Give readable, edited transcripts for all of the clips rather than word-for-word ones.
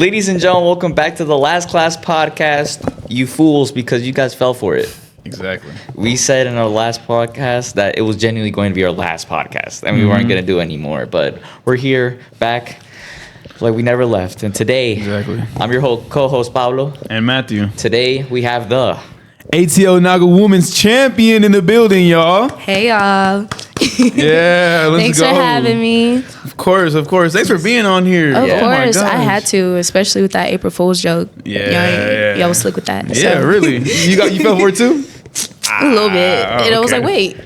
Ladies and gentlemen, welcome back to the Last Class Podcast. You fools, because you guys fell for it. Exactly. We said in our last podcast that it was genuinely going to be our last podcast, and we weren't going to do any more. But we're here, back, like we never left. And today, I'm your co-host, Pablo. And Matthew. Today, we have the ATL Naga Women's Champion in the building, y'all. Hey, y'all. Yeah, let's Thanks go. for having me. Of course. Thanks for being on here. Of Oh my course, I gosh. had to, especially with that April Fool's joke. Yeah. Y'all was slick with that. Yeah, so. really. You fell for it too? A little bit. And I was like, wait,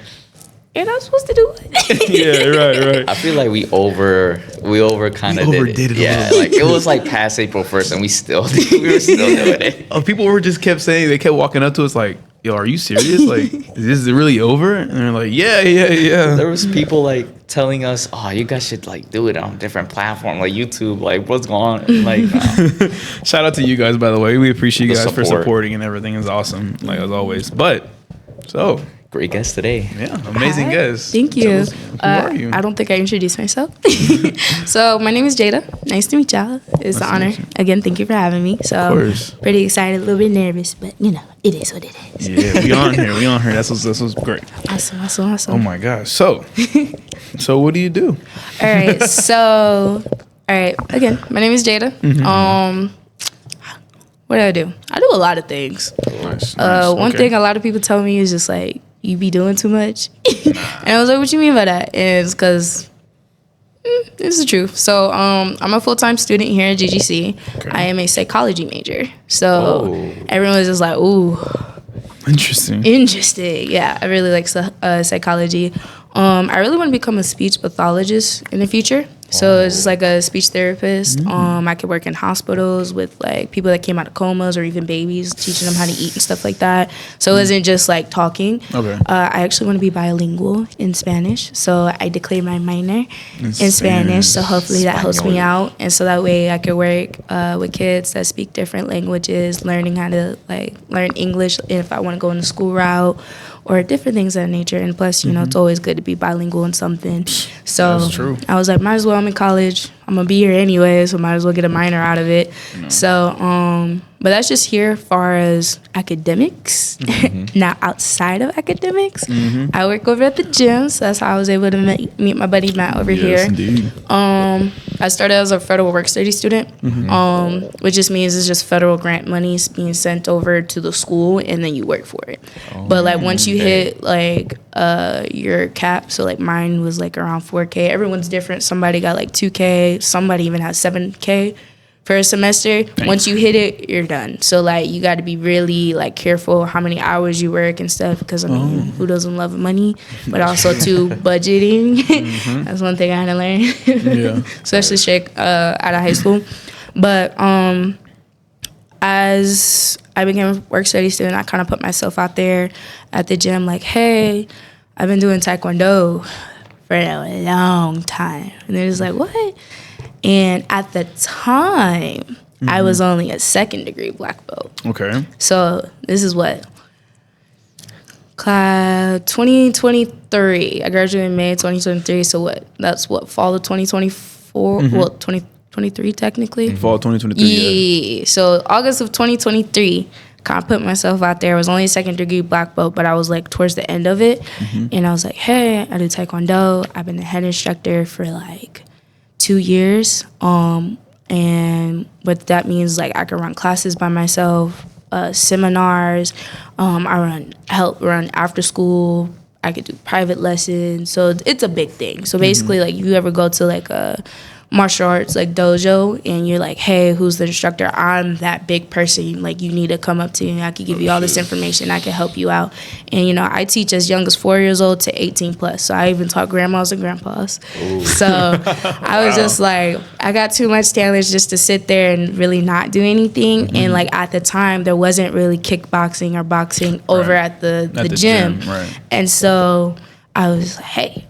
ain't I supposed to do it? Yeah, right. I feel like we kind of overdid it a Yeah, little. like it was like past April 1st, and we were still doing it. Oh, people kept saying, they kept walking up to us like, yo, are you serious? Like, is this really over? And they're like, yeah. There was people like telling us, oh, you guys should like do it on a different platform, like YouTube. Like, what's going on? Like, no. Shout out to you guys, by the way. We appreciate you The guys for support. supporting and everything. Is awesome, like as always. But so Great guest today. yeah, amazing Hi. guest. Thank Tell you. us, who are you? I don't think I introduced myself. So my name is Jadah. Nice to meet y'all. It's an honor. Again, thank you for having me. So Of course. pretty excited, a little bit nervous, but you know, it is what it is. Yeah, we on here. That's what's great. Awesome. Oh my gosh. So what do you do? All right. So, again, my name is Jadah. What do? I do a lot of things. Nice. One thing a lot of people tell me is just like, you be doing too much. And I was like, what you mean by that? And it's because this is true. So I'm a full-time student here at GGC. Okay. I am a psychology major. So everyone was just like, ooh, Interesting. yeah, I really like psychology. I really want to become a speech pathologist in the future. So it's just like a speech therapist. I could work in hospitals with like people that came out of comas or even babies, teaching them how to eat and stuff like that. So it isn't just like talking. Okay. I actually want to be bilingual in Spanish. So I declared my minor in Spanish. So hopefully that helps me out. And so that way I could work with kids that speak different languages, learning how to like learn English if I want to go in the school route or different things of that nature. And plus, you know, it's always good to be bilingual in something. So That's true. I was like, might as well, I'm in college. I'm going to be here anyway, so might as well get a minor out of it. So, but that's just here as far as academics. Now, outside of academics, I work over at the gym. So that's how I was able to meet my buddy Matt over here. Indeed. I started as a federal work study student, which just means it's just federal grant money being sent over to the school, and then you work for it. But like once you hit like your cap, so like mine was like around 4K. Everyone's different. Somebody got like 2K. Somebody even has 7K for a semester. Once you hit it, you're done. So like you got to be really like careful how many hours you work and stuff, because I mean, who doesn't love money? But also too budgeting. That's one thing I had to learn. Yeah. Especially straight out of high school. But as I became a work study student, I kind of put myself out there at the gym like, hey, I've been doing Taekwondo for a long time. And they're just like, what? And at the time, I was only a 2nd degree black belt. Okay. So this is what? 2023. I graduated in May 2023. So what? That's what? Fall of 2024? Well, 2023 technically. Fall 2023. Yeah. So August of 2023, kind of put myself out there. I was only a 2nd degree black belt, but I was like towards the end of it. And I was like, hey, I do Taekwondo. I've been a head instructor for like 2 years. And what that means, like I can run classes by myself, seminars. I help run after school. I could do private lessons. So it's a big thing. So basically, like you ever go to like a martial arts like dojo and you're like, hey, who's the instructor? I'm that big person. Like you need to come up to me. I can give you all this information. I can help you out. And you know, I teach as young as 4 years old to 18 plus. So I even taught grandmas and grandpas. So I was just like, I got too much talent just to sit there and really not do anything. And like at the time there wasn't really kickboxing or boxing over at the gym. Right. And so I was like, hey,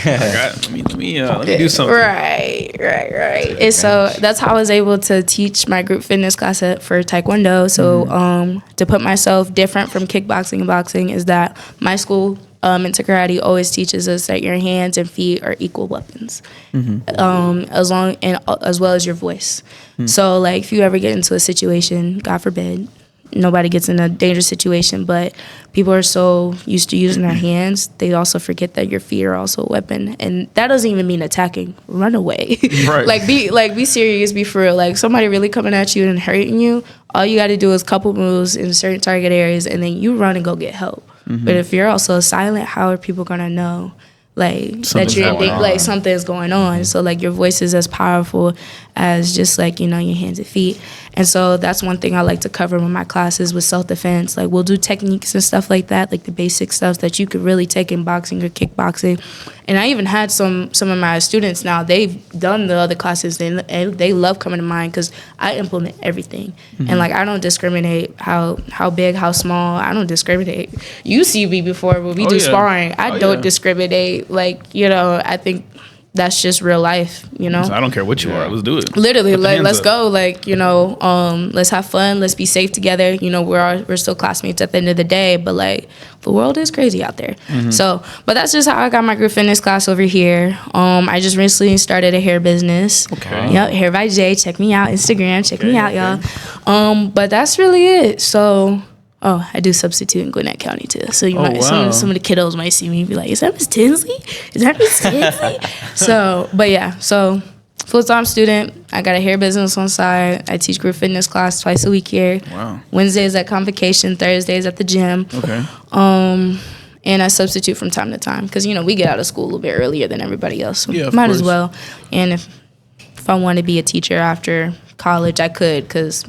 Let me do something. Right. And so that's how I was able to teach my group fitness class for Taekwondo. So to put myself different from kickboxing and boxing is that my school into karate always teaches us that your hands and feet are equal weapons, as well as your voice. So like if you ever get into a situation, God forbid, nobody gets in a dangerous situation, but people are so used to using their hands, they also forget that your feet are also a weapon. And that doesn't even mean attacking. Run away. Right. be serious, be for real. Like somebody really coming at you and hurting you, all you got to do is couple moves in certain target areas and then you run and go get help. But if you're also silent, how are people going to know like that you're like something's going on? So like your voice is as powerful as just like, your hands and feet. And so that's one thing I like to cover in my classes with self-defense. Like we'll do techniques and stuff like that, like the basic stuff that you could really take in boxing or kickboxing. And I even had some of my students now, they've done the other classes and they love coming to mine because I implement everything. And like I don't discriminate how big, how small. I don't discriminate. You see me before when we do sparring. I don't discriminate. Like, I think that's just real life, So I don't care what you are. Let's do it. Literally, like, let's go. Like, let's have fun. Let's be safe together. We're still classmates at the end of the day, but like the world is crazy out there. So, but that's just how I got my group fitness class over here. I just recently started a hair business. Okay. Yep, Hair by Jay. Check me out. Instagram. Check me out, y'all. But that's really it. So. Oh, I do substitute in Gwinnett County too. So you might some of the kiddos might see me and be like, "Is that Miss Tinsley? Is that Miss Tinsley?" So full-time student. I got a hair business on side. I teach group fitness class twice a week here. Wow. Wednesdays at Convocation, Thursdays at the gym. Okay. And I substitute from time to time because we get out of school a little bit earlier than everybody else. So might as well. And if I want to be a teacher after college, I could, because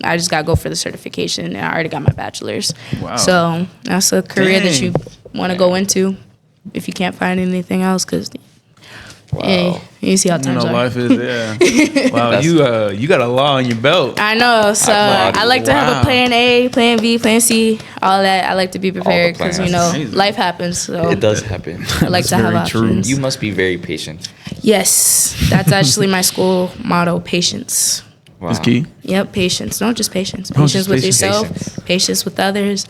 I just gotta go for the certification and I already got my bachelor's. Wow. So that's a career that you want to go into if you can't find anything else, because you see how times are. Life is, wow, you got a law on your belt. I know, so I like to have a plan A, plan B, plan C, all that. I like to be prepared because life happens. So it does happen. I like to have options. You must be very patient. Yes, that's actually my school motto: patience. Wow. It's key. Yep, patience. Not just patience. Patience with yourself. Patience with others.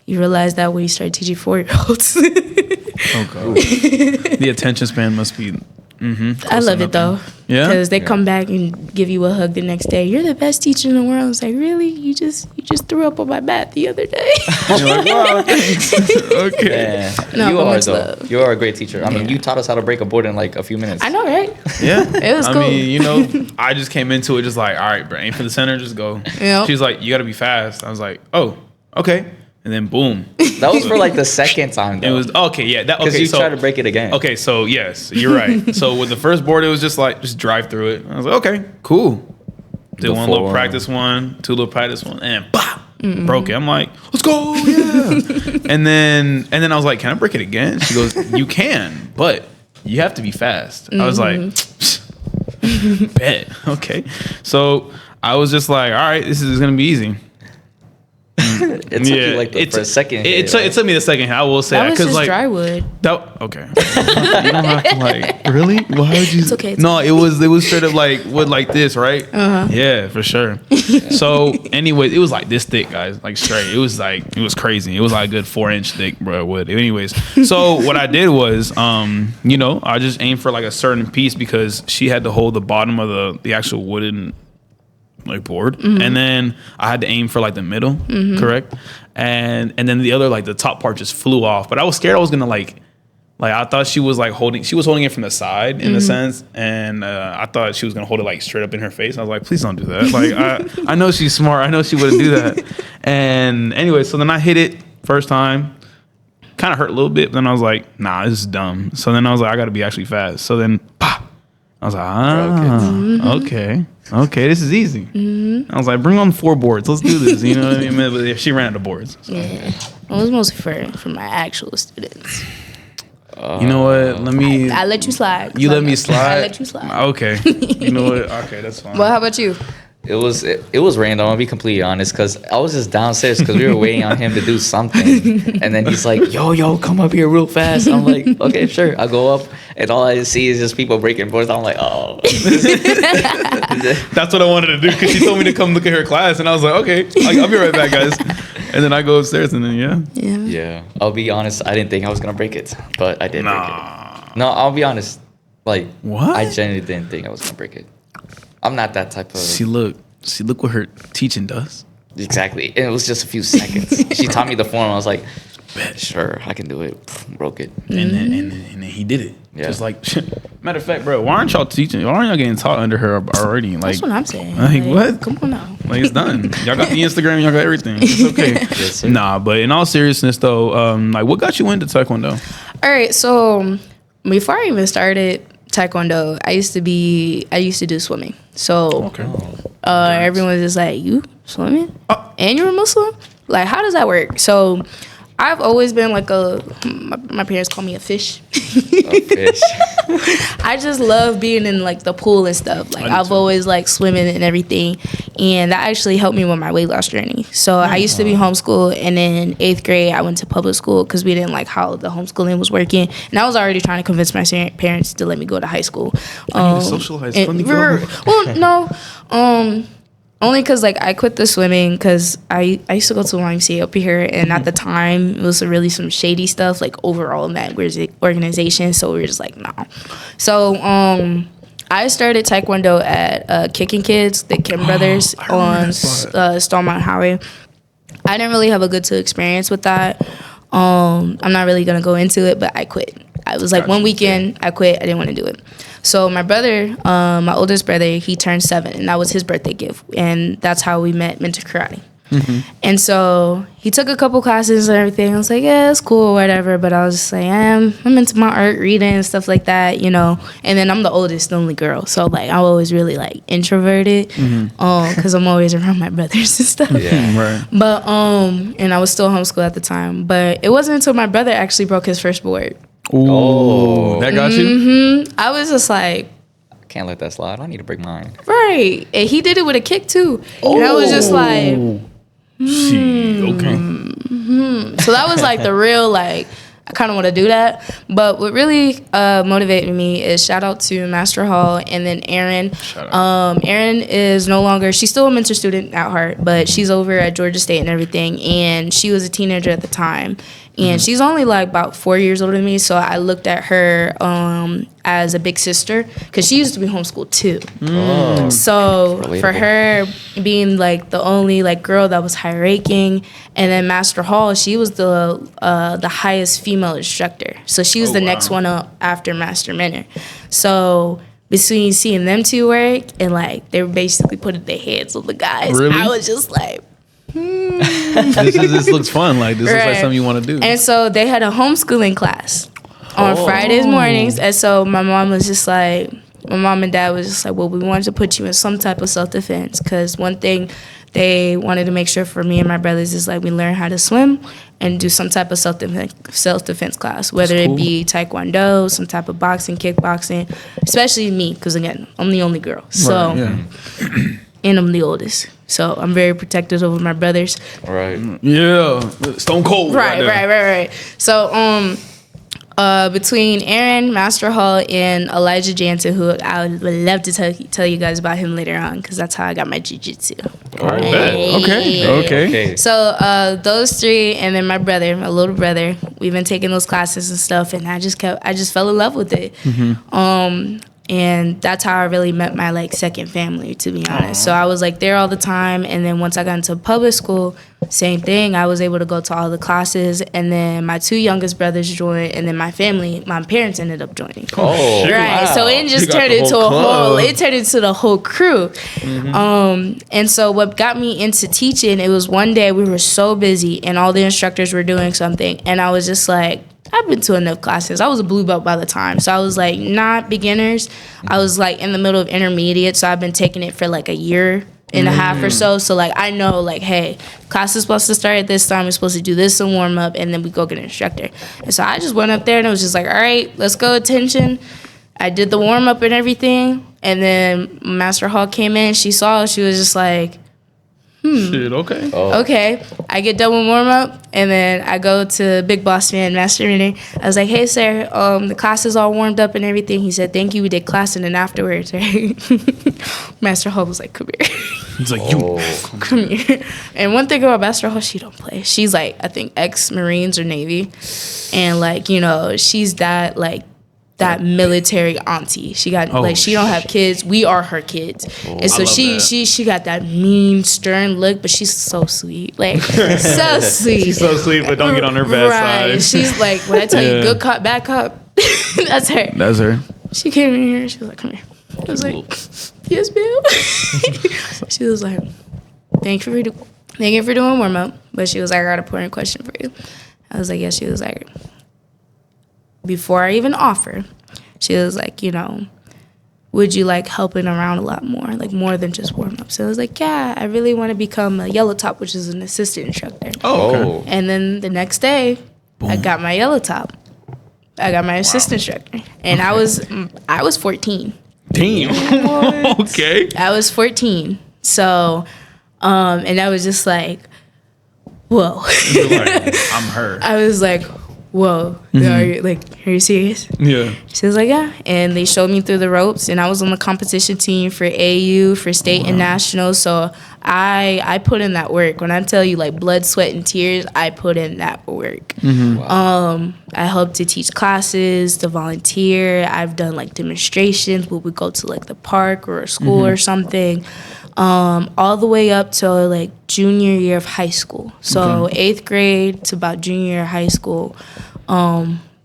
You realize that when you start teaching 4-year-olds. Oh God. The attention span must be. I love it though. Yeah. Because they come back and give you a hug the next day. You're the best teacher in the world. It's like, really? You just threw up on my mat the other day. You're like, wow, thanks. Okay. Yeah. No, you are though. Love. You are a great teacher. I mean, you taught us how to break a board in like a few minutes. I know, right? Yeah. It was cool. I mean, I just came into it just like, all right, bro, aim for the center, just go. Yep. She was like, you got to be fast. I was like, oh, okay. And then boom. That was for like the second time though. It was okay, yeah. Because you tried to break it again. Okay, so yes, you're right. So with the first board, it was just like just drive through it. I was like, okay, cool. Did one little practice one, two little practice one, and pop, broke it. I'm like, let's go, yeah. and then I was like, can I break it again? She goes, you can, but you have to be fast. I was like, bet, okay. So I was just like, all right, this is gonna be easy. It took you like the first second. It took me the second hit. I will say that because like dry wood. Okay. You don't have to like really. Why would you? It's okay. No, it was straight up like wood like this, right? Yeah, for sure. So anyway, it was like this thick, guys, like straight. It was crazy. It was like a good 4-inch thick wood. Anyways, so what I did was, I just aimed for like a certain piece because she had to hold the bottom of the actual wooden like board, and then I had to aim for like the middle, correct, and then the other like the top part just flew off. But I was scared I was gonna like I thought she was holding it from the side in a sense, and I thought she was gonna hold it like straight up in her face. I was like, please don't do that. Like I know she's smart. I know she wouldn't do that. And anyway, so then I hit it first time. Kind of hurt a little bit, but then I was like, nah, this is dumb. So then I was like, I gotta be actually fast. So then pop. I was like, okay, this is easy. I was like, bring on 4 boards. Let's do this. You know what I mean? But she ran out of boards. So. Yeah. It was mostly for my actual students. You know what? I let you slide. You let me slide? I let you slide. Okay. You know what? Okay, that's fine. Well, how about you? It was random. I'll be completely honest, because I was just downstairs because we were waiting on him to do something, and then he's like, "Yo, come up here real fast." I'm like, "Okay, sure." I go up, and all I see is just people breaking boards. I'm like, "Oh." That's what I wanted to do because she told me to come look at her class, and I was like, "Okay, I'll be right back, guys." And then I go upstairs, and then Yeah. I'll be honest. I didn't think I was gonna break it, but I did break it. No, I'll be honest. Like, What? I genuinely didn't think I was gonna break it. I'm not that type of. See, look what her teaching does. Exactly. And it was just a few seconds. She taught me the form. I was like, sure, I can do it. Broke it. And then he did it. Yeah. Just like, matter of fact, bro, why aren't y'all teaching? Why aren't y'all getting taught under her already? Like, That's what I'm saying. Like, what? Come on now. Like, it's done. Y'all got the Instagram. Y'all got everything. It's okay. Yes, sir. Nah, but in all seriousness, though, like, what got you into Taekwondo? All right, so before I even started Taekwondo, I used to do swimming. So everyone was just like, you swimming? And you're a Muslim? Like, how does that work? So I've always been like my parents call me a fish. A fish. I just love being in like the pool and stuff. Like I've always like swimming and everything. And that actually helped me with my weight loss journey. So I used to be homeschooled, and then 8th grade I went to public school because we didn't like how the homeschooling was working. And I was already trying to convince my parents to let me go to high school. I need to socialize. Well, no. Only because like I quit the swimming because I used to go to YMCA up here, and at the time it was really some shady stuff like overall in that organization. So we were just like, no. So I started Taekwondo at Kicking Kids, the Kim brothers on Stallmont Highway. I didn't really have a good experience with that. I'm not really gonna go into it, but I quit. I was like one weekend, I quit. I didn't want to do it. So my brother, my oldest brother, he turned 7, and that was his birthday gift. And that's how we met Mentor Karate. And so he took a couple classes and everything. I was like, yeah, it's cool, whatever. But I was just like, I'm into my art, reading and stuff like that, you know. And then I'm the oldest, the only girl. So, like, I'm always really, like, introverted because I'm always around my brothers and stuff. Yeah. Right. But, and I was still homeschooled at the time. But it wasn't until my brother actually broke his first board. Ooh, that got you? I was just like, Can't let that slide. I need to break mine. right. And he did it with a kick, too. And I was just like... Okay. So that was like the real, like, I kind of want to do that. But what really motivated me is shout out to Master Hall and then Erin. Erin is no longer, she's still a mentor student at heart, but she's over at Georgia State and everything. And she was a teenager at the time. And she's only like about 4 years older than me. So I looked at her as a big sister because she used to be homeschooled too. So Relatable. for her being like the only like girl that was high ranking, and then Master Hall, she was the highest female instructor. So she was the next one up after Master Mentor. So between seeing them two work and like they were basically putting their heads on the guys, Really? I was just like, This looks fun. Like, this looks like Right. something you want to do. And so they had a homeschooling class on Fridays mornings. And so my mom and dad was just like, well, we wanted to put you in some type of self-defense. Because one thing they wanted to make sure for me and my brothers is like we learn how to swim and do some type of self-defense class, whether it be Taekwondo, some type of boxing, kickboxing, especially me, because again, I'm the only girl. So, and I'm the oldest. So I'm very protective over my brothers. Right. Yeah. Stone cold. Right. So between Aaron, Master Hall, and Elijah Jansen, who I would love to tell you guys about him later on, because that's how I got my jiu-jitsu. Okay. So those three, and then my brother, my little brother, we've been taking those classes and stuff, and I just fell in love with it. And that's how I really met my like second family, to be honest. So I was like there all the time, and then once I got into public school, same thing. I was able to go to all the classes, and then my 2 youngest brothers joined, and then my parents ended up joining. Oh, Right. wow. So it just turned into the whole crew. And so what got me into teaching, it was one day we were so busy and all the instructors were doing something, and I was just like, I've been to enough classes. I was a blue belt by the time. So I was like, not beginners. I was like in the middle of intermediate. So I've been taking it for like a year and a half or so. So like I know like, hey, class is supposed to start at this time. We're supposed to do this and warm up, and then we go get an instructor. And so I just went up there and it was just like, all right, let's go attention. I did the warm up and everything. And then Master Hall came in. She saw, she was just like, Shit, okay. Oh. Okay, I get done with warm up, and then I go to Big Boss Man, Master Reader. I was like, "Hey, sir, the class is all warmed up and everything." He said, "Thank you. We did class, and then afterwards, right?" Master Hall was like, "Come here." He's like, Come here. And one thing about Master Hall, she don't play. She's like, I think ex-Marines or Navy, and like, you know, she's that like that military auntie. She got she don't have kids. We are her kids. And so she got that mean, stern look, but she's so sweet. Like so sweet. She's so sweet, but don't get on her bad side. She's like, when I tell you good cop, bad cop, that's her. That's her. She came in here, she was like, "Come here." I was like, "Yes, ma'am." She was like, Thank you for doing warm up." But she was like, "I got a important question for you." I was like, "Yes." She was like, before I even offer, she was like, you know, would you like helping around a lot more, like more than just warm up? So I was like, yeah, I really want to become a yellow top, which is an assistant instructor. Oh, okay. And then the next day, I got my yellow top. I got my assistant instructor, and I was 14. Damn. Okay. I was 14. So, and I was just like, whoa. Like, I'm her. I was like, whoa, are you serious? Yeah. She was like, yeah. And they showed me through the ropes, and I was on the competition team for AU, for state and national. So I put in that work. When I tell you like blood, sweat, and tears, I put in that work. I helped to teach classes, to volunteer. I've done like demonstrations where we go to like the park or a school or something. All the way up to like junior year of high school. So 8th grade to about junior year of high school,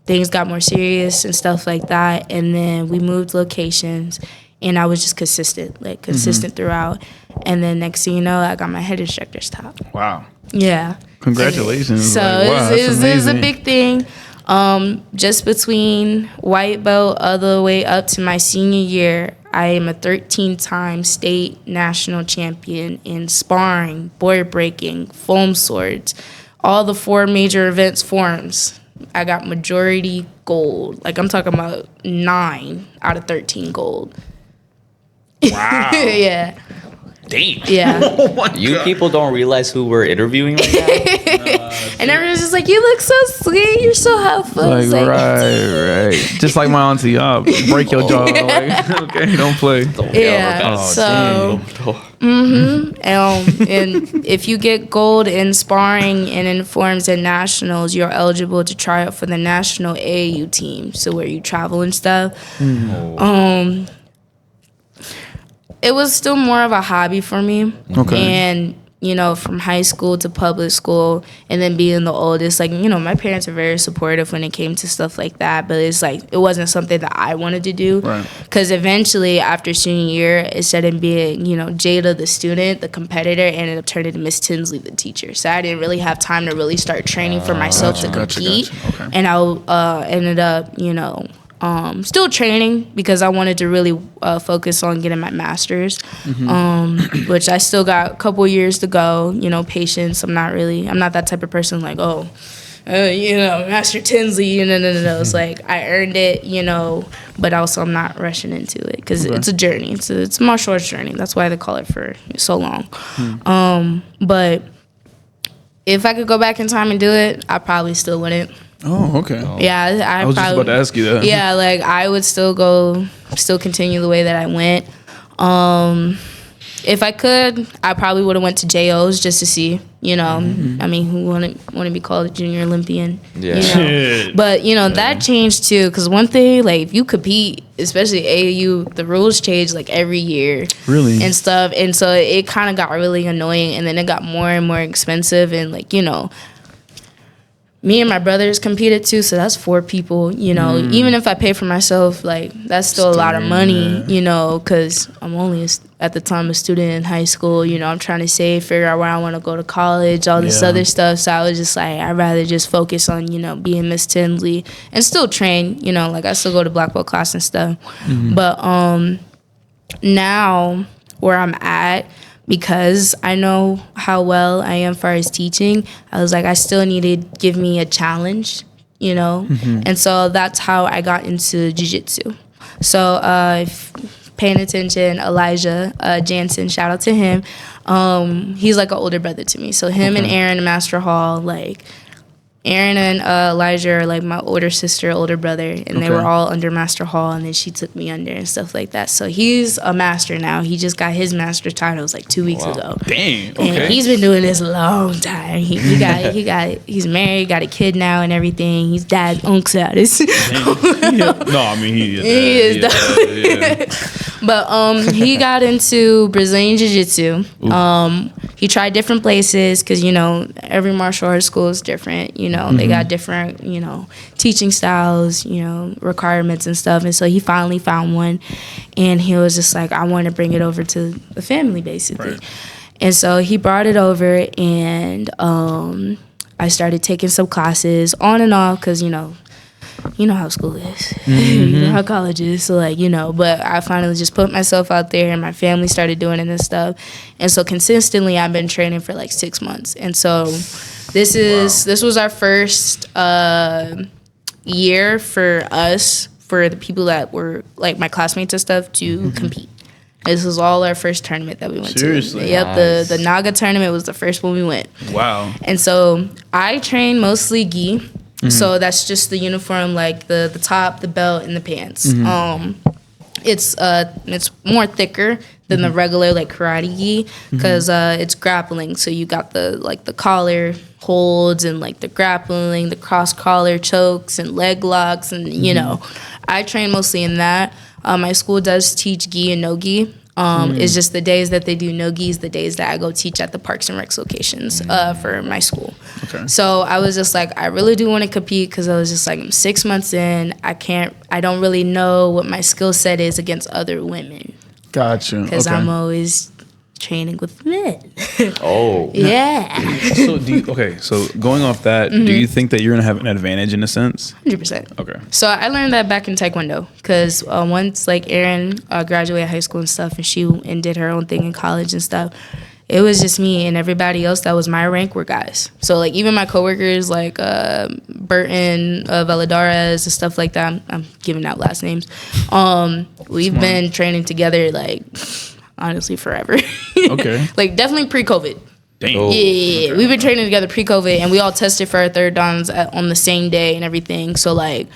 things got more serious and stuff like that. And then we moved locations, and I was just consistent throughout. And then next thing you know, I got my head instructor's top. Wow. Yeah. Congratulations. So wow, it was a big thing. Just between white belt all the way up to my senior year, I am a 13-time state national champion in sparring, board breaking, foam swords, all the 4 major events forms. I got majority gold. Like I'm talking about 9 out of 13 gold. Wow. Yeah. Damn. Yeah. Oh my You God. people don't realize who we're interviewing right now. And everyone's just like, "You look so sweet. You're so helpful." Like, right. Just like my auntie, y'all break your jaw. Like, okay, don't play. Yeah. So, and if you get gold in sparring and in forms and nationals, you're eligible to try out for the national AAU team. So where you travel and stuff. It was still more of a hobby for me. Okay. And, you know, from high school to public school and then being the oldest, like, you know, my parents are very supportive when it came to stuff like that. But it's like, it wasn't something that I wanted to do. Right. Because eventually, after senior year, instead of being, you know, Jadah, the student, the competitor, I ended up turning to Miss Tinsley, the teacher. So I didn't really have time to really start training for myself to compete. Gotcha. Okay. And I ended up, you know, still training because I wanted to really focus on getting my master's, which I still got a couple years to go. You know, patience. I'm not that type of person like, you know, Master Tinsley. No. It's like I earned it, you know, but also I'm not rushing into it because it's a journey. It's a martial arts journey. That's why they call it for so long. But if I could go back in time and do it, I probably still wouldn't. Oh, okay. Yeah, I was just about to ask you that. Yeah, like I would still continue the way that I went. If I could, I probably would have went to JOs just to see, you know. I mean, who want to be called a junior Olympian? Yeah. You know? But, you know, that changed too. Because one thing, like, if you compete, especially AAU, the rules change, like, every year. Really? And stuff. And so it kind of got really annoying. And then it got more and more expensive. And, like, you know, me and my brothers competed too, so that's 4 people, you know. Even if I pay for myself, like, that's still a lot of money, you know, because I'm only, at the time, a student in high school. You know, I'm trying to save, figure out where I want to go to college, all this other stuff. So I was just like, I'd rather just focus on, you know, being Miss Tinsley and still train, you know, like, I still go to black belt class and stuff. But now, where I'm at, because I know how well I am far as teaching, I was like, I still need to give me a challenge, you know? And so that's how I got into jiu-jitsu. So paying attention, Elijah Jansen, shout out to him. He's like an older brother to me. So him and Aaron Master Hall, like Aaron and Elijah are like my older sister, older brother, and they were all under Master Hall, and then she took me under and stuff like that. So he's a master now. He just got his master titles like 2 weeks ago. Dang. Okay. And he's been doing this a long time. He's married, got a kid now and everything. He's dad unk status. No, I mean he is. Yeah. But he got into Brazilian Jiu-Jitsu. He tried different places because, you know, every martial arts school is different. You know, they got different, you know, teaching styles, you know, requirements and stuff. And so he finally found one. And he was just like, I want to bring it over to the family, basically. Right. And so he brought it over, and I started taking some classes on and off because, you know how school is, you know how college is, so like, you know, but I finally just put myself out there, and my family started doing it and stuff, and so consistently I've been training for like 6 months, and so this was our first year for us, for the people that were like my classmates and stuff, to compete. This was all our first tournament that we went to. Yep, nice. The Naga tournament was the first one we went. Wow. And so I train mostly gi. So that's just the uniform, like the top, the belt, and the pants. It's more thicker than the regular like karate gi because it's grappling. So you got the collar holds and like the grappling, the cross collar chokes and leg locks, and you know, I train mostly in that. My school does teach gi and no gi. It's just the days that they do no-gis, the days that I go teach at the Parks and Recs locations for my school. Okay. So I was just like, I really do want to compete because I was just like, I'm 6 months in. I don't really know what my skill set is against other women. Gotcha. Because I'm always training with men. Oh. Yeah. So going off that, do you think that you're going to have an advantage in a sense? 100%. Okay. So I learned that back in Taekwondo because once like Erin graduated high school and stuff, and she did her own thing in college and stuff, it was just me, and everybody else that was my rank were guys. So like even my coworkers like Burton, Valadares and stuff like that, I'm giving out last names. We've been training together like honestly forever. Okay. Like definitely pre-COVID. Dang. Yeah. Okay. We've been training together pre-COVID, and we all tested for our third dans on the same day and everything. So like,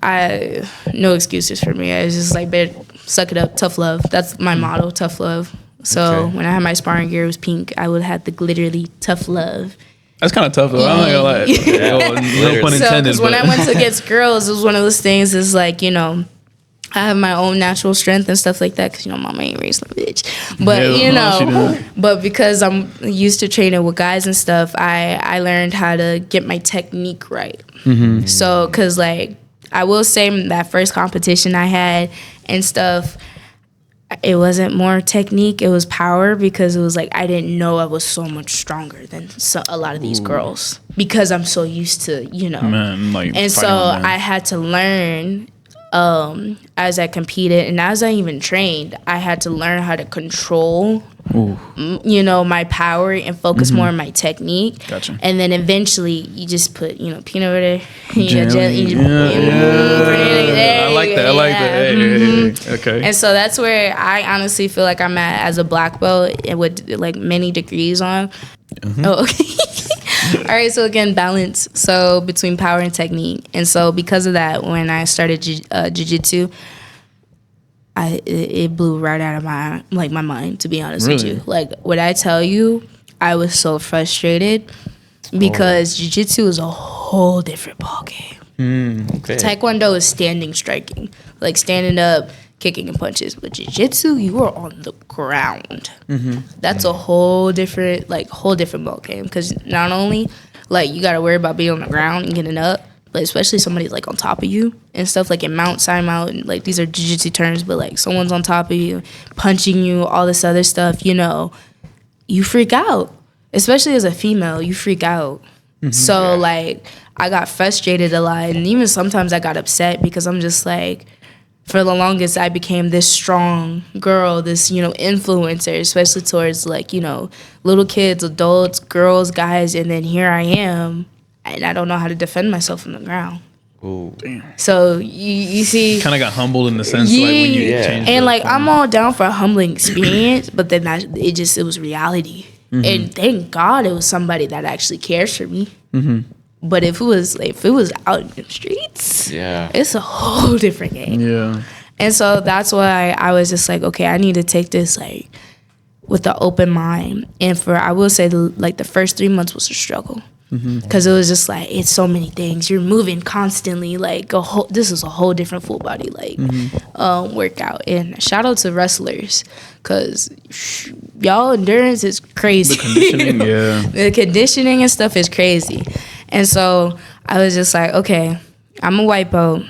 no excuses for me. I was just like, suck it up, tough love. That's my motto, tough love. So when I had my sparring gear, it was pink. I would have the glitterly tough love. That's kind of tough though. I'm not gonna lie. No pun intended. So, when I went against girls, it was one of those things. Is like, you know, I have my own natural strength and stuff like that because, you know, mama ain't raised no bitch. But, but because I'm used to training with guys and stuff, I learned how to get my technique right. So, because, like, I will say that first competition I had and stuff, it wasn't more technique, it was power, because it was like I didn't know I was so much stronger than a lot of these girls because I'm so used to, you know. And so I had to learn as I competed and as I even trained, I had to learn how to control, you know, my power and focus more on my technique. Gotcha. And then eventually you just put, you know, peanut butter, jelly. I like that. Hey. Okay. And so that's where I honestly feel like I'm at as a black belt and with like many degrees on. Oh, okay. All right, so again, balance. So between power and technique. And so because of that, when I started jiu-jitsu, it blew right out of my mind, to be honest with you. Like, what I tell you, I was so frustrated because jiu-jitsu is a whole different ballgame. Okay. Taekwondo is standing striking, like standing up, kicking and punches. But jiu-jitsu, you are on the ground. That's a whole different ball game, because not only like you got to worry about being on the ground and getting up, but especially somebody's like on top of you and stuff, like in mount, side mount, and like these are jiu-jitsu terms, but like someone's on top of you, punching you, all this other stuff, you know, you freak out. Especially as a female, you freak out. So like I got frustrated a lot, and even sometimes I got upset because I'm just like, for the longest, I became this strong girl, this, you know, influencer, especially towards, like, you know, little kids, adults, girls, guys, and then here I am, and I don't know how to defend myself on the ground. Ooh. So you see, Kind of got humbled in the sense like when you changed. And like I'm all down for a humbling experience, but then it was reality. And thank God it was somebody that actually cares for me. But if it was out in the streets, it's a whole different game. Yeah. And so that's why I was just like, okay, I need to take this like with an open mind. And I will say the first 3 months was a struggle. Because it was just like, it's so many things. You're moving constantly. Like this is a whole different full body workout. And shout out to wrestlers, because y'all endurance is crazy. The conditioning, the conditioning and stuff is crazy. And so I was just like, okay, I'm a white belt.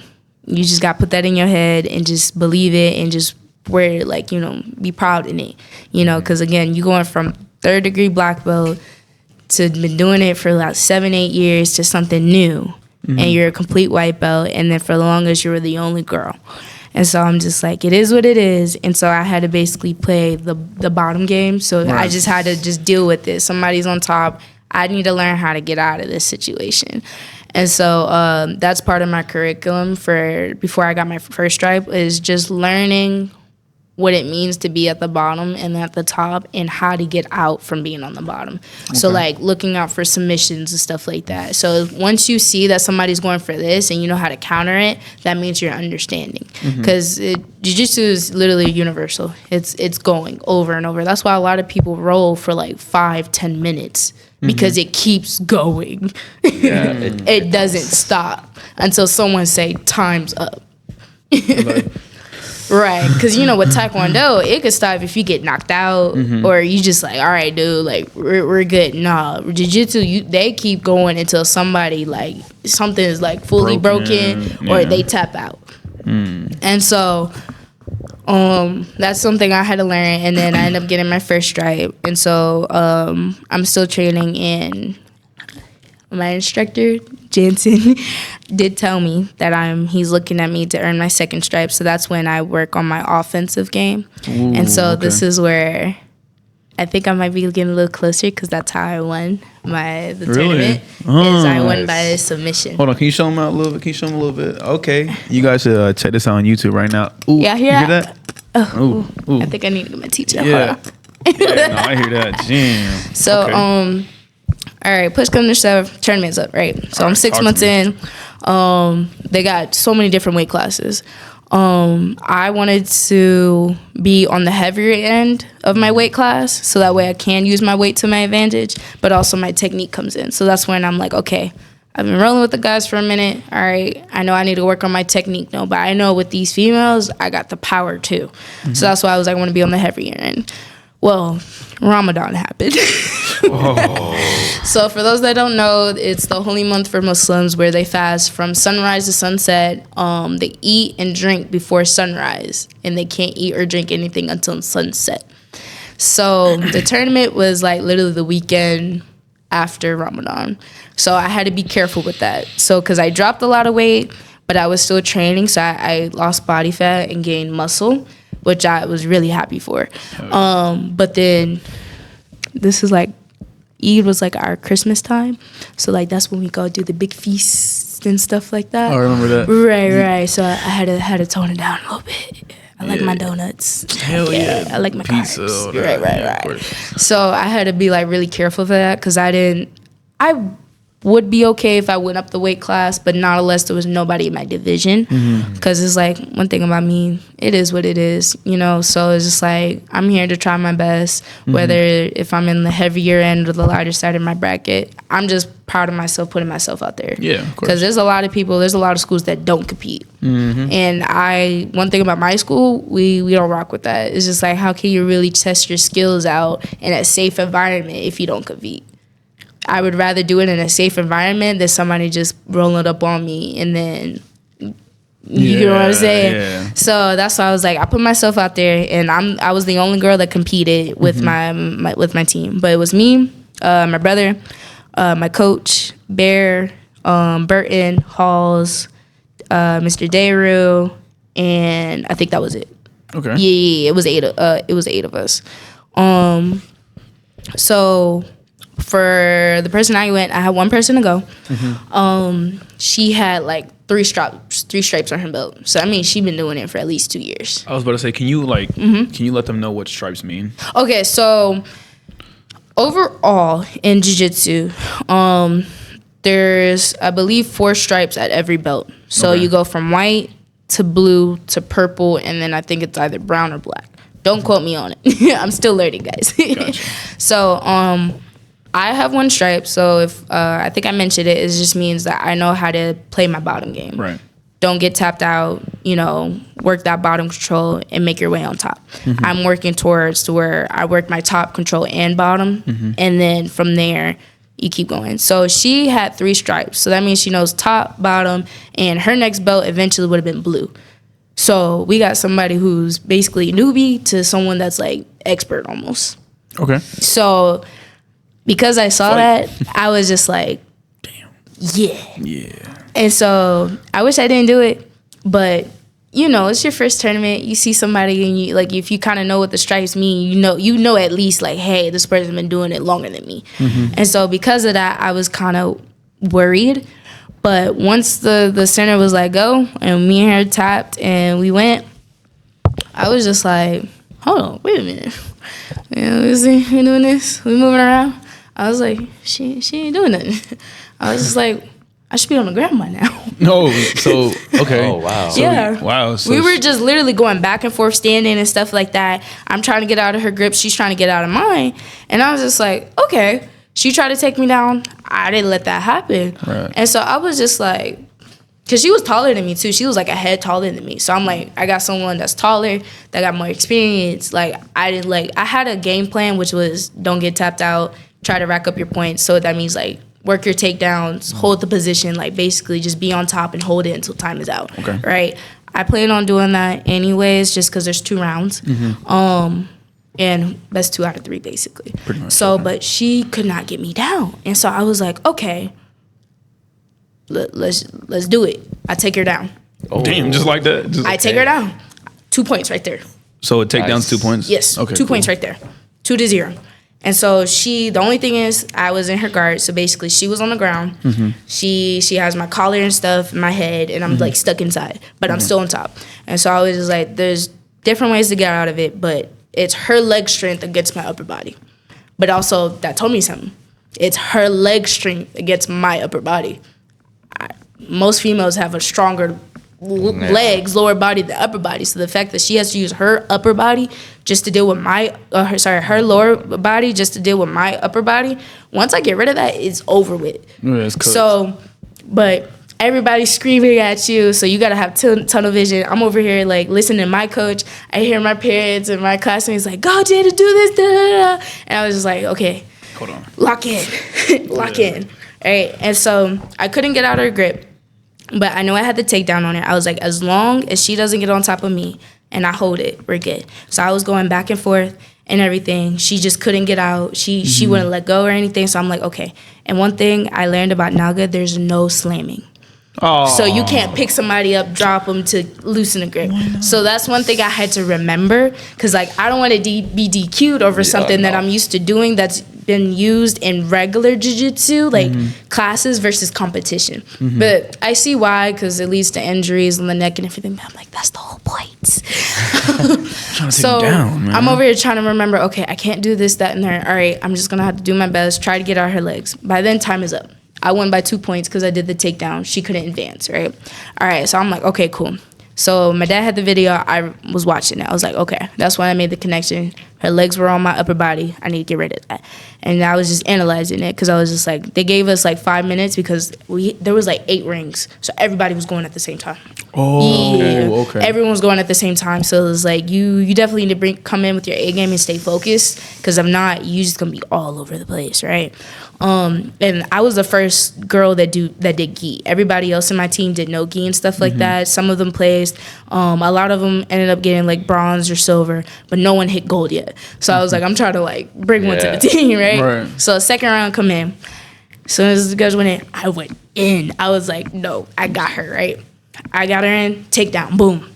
You just got to put that in your head and just believe it and just wear it, be proud in it. Because again, you're going from 3rd degree black belt to been doing it for like 7-8 years to something new, and you're a complete white belt, and then for the longest you were the only girl. And so I'm just like, it is what it is. And so I had to basically play the bottom game. So I just had to just deal with it. Somebody's on top. I need to learn how to get out of this situation. And so that's part of my curriculum for before I got my first stripe, is just learning what it means to be at the bottom and at the top, and how to get out from being on the bottom. Okay. So like looking out for submissions and stuff like that. So once you see that somebody's going for this and you know how to counter it, that means you're understanding. Because jiu-jitsu is literally universal. It's going over and over. That's why a lot of people roll for like 5-10 minutes, because it keeps going. It doesn't stop until someone say time's up. Right, because with Taekwondo, it could stop if you get knocked out, or you just like, all right, dude, like we're good. Nah, jiu-jitsu, they keep going until somebody like something is like fully broken or they tap out. And so that's something I had to learn, and then I ended up getting my first stripe. And so I'm still training, and my instructor, Jansen, did tell me that he's looking at me to earn my second stripe. So that's when I work on my offensive game. Ooh, and so this is where I think I might be getting a little closer, because that's how I won the tournament. Is I won by submission. Hold on, can you show them out a little bit? Okay, you guys should check this out on YouTube right now. Ooh, yeah, you hear that? Oh, ooh. I think I need to get my teacher. Yeah. No, I hear that. Damn. So okay. All right, push come to shove, tournament's up, right? So I'm 6 months in. They got so many different weight classes. I wanted to be on the heavier end of my weight class, so that way I can use my weight to my advantage, but also my technique comes in. So that's when I'm like, okay, I've been rolling with the guys for a minute. All right, I know I need to work on my technique now, but I know with these females, I got the power too. So that's why I was like, I want to be on the heavier end. Well, Ramadan happened. So for those that don't know, it's the holy month for Muslims where they fast from sunrise to sunset. They eat and drink before sunrise, and they can't eat or drink anything until sunset. So the tournament was like literally the weekend after Ramadan. So I had to be careful with that. So because I dropped a lot of weight, but I was still training, so I lost body fat and gained muscle, which I was really happy for. But then this is like, Eid was like our Christmas time. So like that's when we go do the big feasts and stuff like that. I remember that. Right. So I had to tone it down a little bit. I like my donuts. Hell yeah. I like my pizza. Carbs. Right. So I had to be like really careful for that, because I would be okay if I went up the weight class, but not unless there was nobody in my division. Because it's like, one thing about me, it is what it is, So it's just like, I'm here to try my best, whether if I'm in the heavier end or the lighter side of my bracket. I'm just proud of myself putting myself out there. Yeah, of course. Because there's a lot of schools that don't compete. And one thing about my school, we don't rock with that. It's just like, how can you really test your skills out in a safe environment if you don't compete? I would rather do it in a safe environment than somebody just rolling up on me and then, you know what I'm saying? Yeah. So that's why I was like, I put myself out there, and I was the only girl that competed with my team. But it was me, my brother, my coach, Bear, Burton, Halls, Mr. Dayru, and I think that was it. Okay. Yeah, it was eight of us. So for the person I had one person to go. She had like three stripes on her belt. So I mean, she's been doing it for at least 2 years. I was about to say, can you let them know what stripes mean? Okay, so overall in jiu-jitsu, there's, I believe, 4 stripes at every belt. So you go from white to blue to purple, and then I think it's either brown or black. Don't quote me on it. I'm still learning, guys. Gotcha. So I have 1 stripe. So if I think I mentioned it, it just means that I know how to play my bottom game. Right. Don't get tapped out, work that bottom control and make your way on top. I'm working towards to where I work my top control and bottom, and then from there, you keep going. So she had 3 stripes. So that means she knows top, bottom, and her next belt eventually would have been blue. So we got somebody who's basically a newbie to someone that's like expert almost. Okay. So because I saw that, I was just like, damn. Yeah. And so I wish I didn't do it, but it's your first tournament. You see somebody and you like, if you kind of know what the stripes mean, you know at least like, hey, this person's been doing it longer than me. And so because of that, I was kind of worried. But once the center was like, go, and me and her tapped and we went, I was just like, hold on, wait a minute. We doing this, we moving around. I was like, she ain't doing nothing. I was just like, I should be on the ground by now. No, so, okay. Oh, wow. So, yeah. Wow. So we were just literally going back and forth, standing and stuff like that. I'm trying to get out of her grip. She's trying to get out of mine. And I was just like, okay. She tried to take me down. I didn't let that happen. Right. And so I was just like, because she was taller than me too. She was like a head taller than me. So I'm like, I got someone that's taller, that got more experience. Like, I had a game plan, which was don't get tapped out, try to rack up your points. So that means like work your takedowns, hold the position, like basically just be on top and hold it until time is out. Okay. Right? I plan on doing that anyways, just because there's 2 rounds. And that's 2 out of 3 basically. Pretty much. So, but she could not get me down. And so I was like, okay, let's do it. I take her down. Oh. Damn, just like that? I take her down. 2 points right there. So a takedown's 2 points? Yes. Okay. 2 points right there. 2-0. And so the only thing is I was in her guard. So basically she was on the ground. She has my collar and stuff in my head and I'm like stuck inside, but I'm still on top. And so I was just like, there's different ways to get out of it, but it's her leg strength against my upper body. But also that told me something. It's her leg strength against my upper body. Most females have a stronger legs, lower body than upper body. So the fact that she has to use her upper body just to deal with her lower body just to deal with my upper body. Once I get rid of that, it's over with. Yeah, it's cooked. So, but everybody's screaming at you, so you gotta have tunnel vision. I'm over here like listening to my coach. I hear my parents and my classmates like, "Go, Jadah, do this." Da, da, da. And I was just like, "Okay, hold on, lock in, lock in." All right, and so I couldn't get out of her grip. But I know I had the takedown on her. I was like, as long as she doesn't get on top of me and I hold it, we're good. So I was going back and forth and everything. She just couldn't get out. She wouldn't let go or anything. So I'm like, okay. And one thing I learned about Naga, there's no slamming. Oh. So you can't pick somebody up, drop them to loosen the grip. So that's one thing I had to remember, because like I don't want to be DQ'd over something that I'm used to doing that's been used in regular jiu-jitsu, like classes versus competition. But I see why, because it leads to injuries on the neck and everything. But I'm like, that's the whole point. Trying to take him down, man. I'm over here trying to remember, okay, I can't do this, that, and there. All right, I'm just going to have to do my best, try to get out her legs. By then, time is up. I won by 2 points because I did the takedown. She couldn't advance, right? All right, so I'm like, okay, cool. So my dad had the video. I was watching it. I was like, okay, that's when I made the connection. Her legs were on my upper body. I need to get rid of that. And I was just analyzing it because I was just like, they gave us like 5 minutes because there was like 8 rings. So everybody was going at the same time. Oh, yeah. Okay. Everyone was going at the same time. So it was like, you definitely need to come in with your A game and stay focused, because if not, you just going to be all over the place, right? And I was the first girl that did gi. Everybody else in my team did no gi and stuff like that. Some of them placed. A lot of them ended up getting like bronze or silver, but no one hit gold yet. So I was like, I'm trying to like bring one to the team, right? So second round come in. As soon as the guys went in, I went in. I was like, no, I got her, right? I got her in, takedown, boom.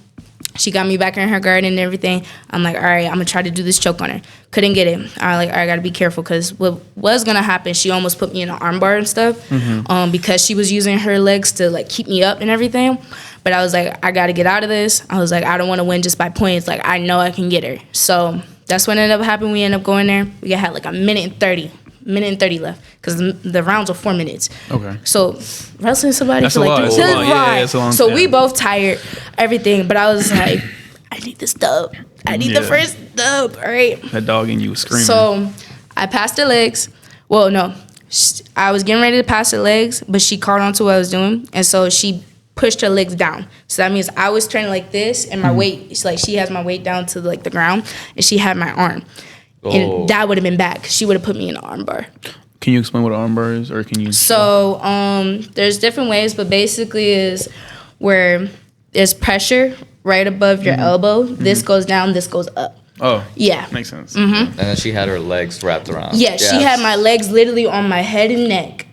She got me back in her guard and everything. I'm like, all right, I'm gonna try to do this choke on her. Couldn't get it. I like, all right, I gotta be careful because what was gonna happen, she almost put me in an arm bar and stuff, because she was using her legs to like keep me up and everything. But I was like, I gotta get out of this. I was like, I don't want to win just by points. Like, I know I can get her. So that's what ended up happening. We ended up going there. We had like a minute and 30 left because the rounds are 4 minutes. Okay. So wrestling somebody That's for like a lot. 3 That's a lot. Yeah, it's a long So time. we both tired, everything. But I was like, I need this dub. I need the first dub. All right. That dog in you was screaming. So I passed the legs. Well, no. I was getting ready to pass the legs, but she caught on to what I was doing. And so she pushed her legs down. So that means I was turning like this and my weight, it's like she has my weight down to like the ground and she had my arm. And that would have been bad 'cause she would have put me in an arm bar. Can you explain what an arm bar is, or can you? So there's different ways, but basically is where there's pressure right above your elbow. This goes down, this goes up. Oh, Yeah. makes sense. And then she had her legs wrapped around. Yeah, she had my legs literally on my head and neck.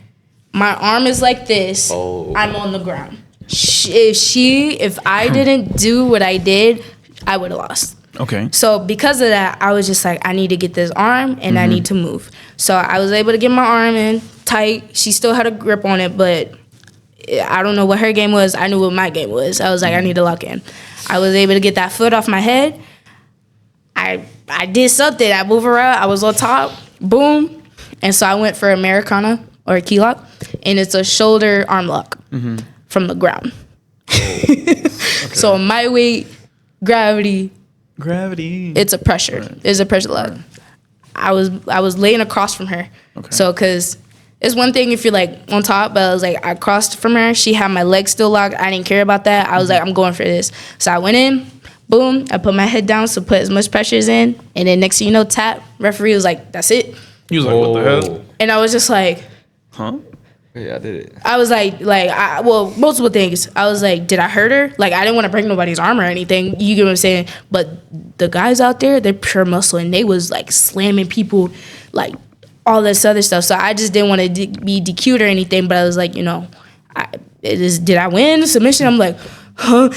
My arm is like this. I'm on the ground. If I didn't do what I did, I would have lost. Okay. So because of that, I was just like, I need to get this arm and I need to move. So I was able to get my arm in tight. She still had a grip on it, but I don't know what her game was. I knew what my game was. I was like, I need to lock in. I was able to get that foot off my head. I did something. I moved around. I was on top. Boom. And so I went for Americana or a key lock. And it's a shoulder arm lock from the ground. So my weight, gravity, it's a pressure. Right. It's a pressure lock. I was laying across from her. Okay. So because it's one thing if you're like on top, but I was like, I crossed from her. She had my legs still locked. I didn't care about that. I was like, I'm going for this. So I went in. Boom. I put my head down to put as much pressure as in. And then next thing you know, tap. Referee was like, that's it. He was like, what the hell? And I was just like, huh? Yeah, I did it. I was like, multiple things. I was like, did I hurt her? Like, I didn't want to break nobody's arm or anything. You get what I'm saying? But the guys out there, they're pure muscle, and they was like slamming people, like all this other stuff. So I just didn't want to be DQ'd or anything. But I was like, did I win submission? I'm like, huh?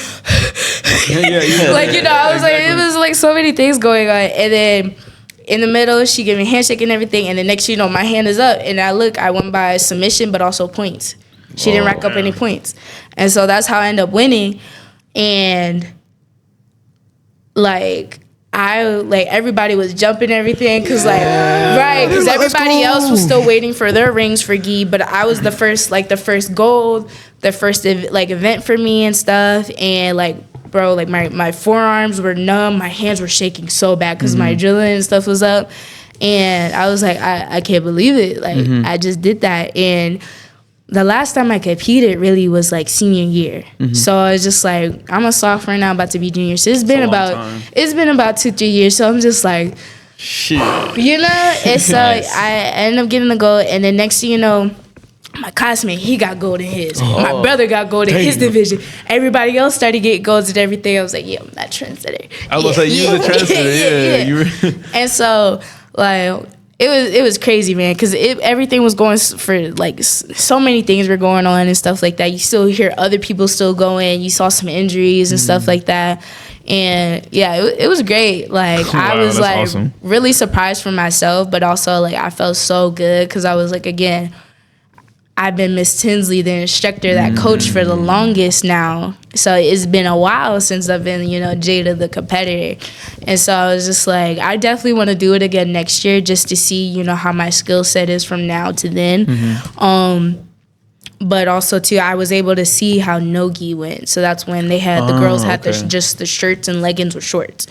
Yeah. Like, I was like, it was like so many things going on, and then. In the middle, she gave me a handshake and everything, and the next my hand is up, and I went by submission, but also points. She didn't rack up any points. And so that's how I ended up winning. And, everybody was jumping and everything, because, because everybody else was still waiting for their rings for gi, but I was the first gold, the first, event for me and stuff, and, bro, my forearms were numb, my hands were shaking so bad because my adrenaline and stuff was up, and I was like, I can't believe it, I just did that. And the last time I competed really was senior year, so I was just like, I'm a sophomore now, about to be junior, so it's been about 2-3 years, so I'm just like, shit, and so Nice. I ended up getting the gold, and then next thing you know, my classmate, he got gold in his. My brother got gold in his division. Everybody else started getting golds and everything. I was like, yeah, I'm that trendsetter. I was gonna say, you was a trendsetter. Yeah. And so, it was crazy, man, because everything was going for, so many things were going on and stuff like that. You still hear other people still going. You saw some injuries and stuff like that. And, yeah, it was great. I was, awesome. really surprised for myself, but also, I felt so good because I was, again, I've been Miss Tinsley, the instructor that coached for the longest now. So it's been a while since I've been, Jadah, the competitor. And so I was just like, I definitely want to do it again next year just to see, how my skill set is from now to then. But also, too, I was able to see how no-gi went. So that's when they had, the girls had just the shirts and leggings with shorts.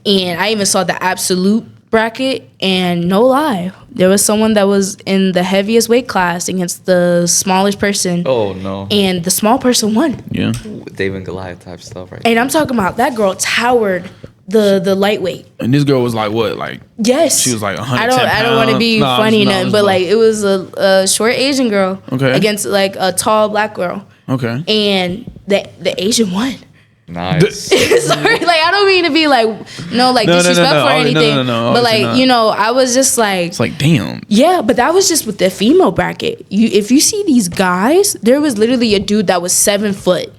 And I even saw the absolute bracket, and no lie, there was someone that was in the heaviest weight class against the smallest person. Oh no! And the small person won. Yeah, David and Goliath type stuff, right? And I'm talking about that girl towered the lightweight. And this girl was what? Yes, she was 110 pounds. I don't want to be funny, nothing, but it was a short Asian girl against a tall black girl. Okay, and the Asian won. Nice. Sorry, I don't mean to be disrespectful or anything. No, but I was just it's damn. Yeah, but that was just with the female bracket. If you see these guys, there was literally a dude that was 7 foot,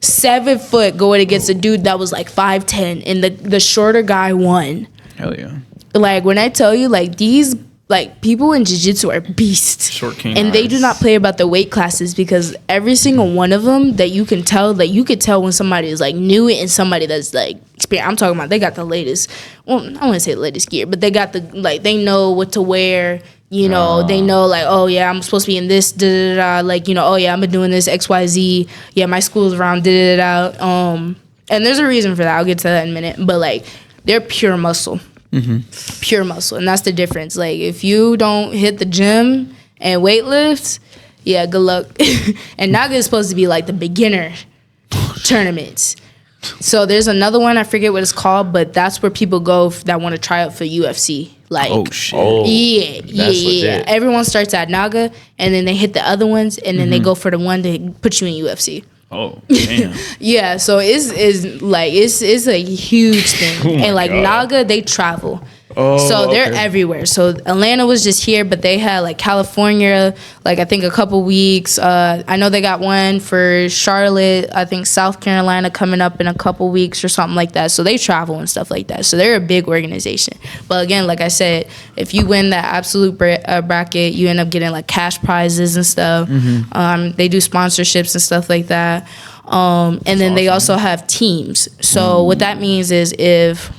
7 foot going against a dude that was like 5'10", and the shorter guy won. Hell yeah. Like, when I tell you, like, these, like, people in jiu-jitsu are beasts. Short king. And they do not play about the weight classes, because every single one of them that you can tell, like, you could tell when somebody is, like, new and somebody that's, like, experienced. I'm talking about they got the latest, well, I don't want to say the latest gear, but they got the, like, they know what to wear. You know, they know, like, oh, yeah, I'm supposed to be in this, da-da-da-da. Like, you know, oh, yeah, I've been doing this, XYZ. Yeah, my school's around, da-da-da-da. And there's a reason for that. I'll get to that in a minute. But, like, they're pure muscle. Mm-hmm. Pure muscle. And that's the difference. Like, if you don't hit the gym and weight lift, yeah, good luck. And Naga is supposed to be, like, the beginner tournaments. So there's another one, I forget what it's called, but that's where people go that want to try out for UFC. Like, oh shit! Yeah. Everyone starts at Naga, and then they hit the other ones, and then they go for the one to put you in UFC. Oh damn! Yeah, so it's a huge thing, and like God. Naga, they travel. Oh, so they're everywhere. So Atlanta was just here, but they had like California, like I think a couple weeks. I know they got one for Charlotte. I think South Carolina coming up in a couple weeks or something like that. So they travel and stuff like that. So they're a big organization. But again, like I said, if you win that absolute bracket, you end up getting like cash prizes and stuff. Mm-hmm. They do sponsorships and stuff like that. And then awesome. They also have teams. So what that means is if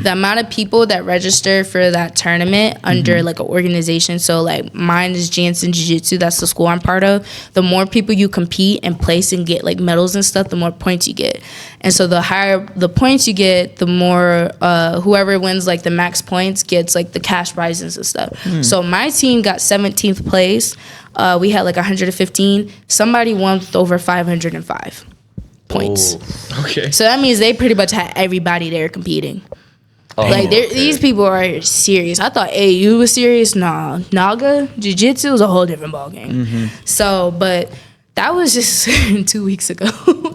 the amount of people that register for that tournament under like an organization, so like mine is Jansen Jiu-Jitsu, that's the school I'm part of, the more people you compete and place and get like medals and stuff, the more points you get. And so the higher the points you get, the more whoever wins like the max points gets like the cash prizes and stuff. So my team got 17th place. We had like 115. Somebody won with over 505 points. Oh, okay. So that means they pretty much had everybody there competing. Oh, like these people are serious. I thought AU was serious. Nah, Naga Jiu-Jitsu was a whole different ballgame. So, but that was just 2 weeks ago.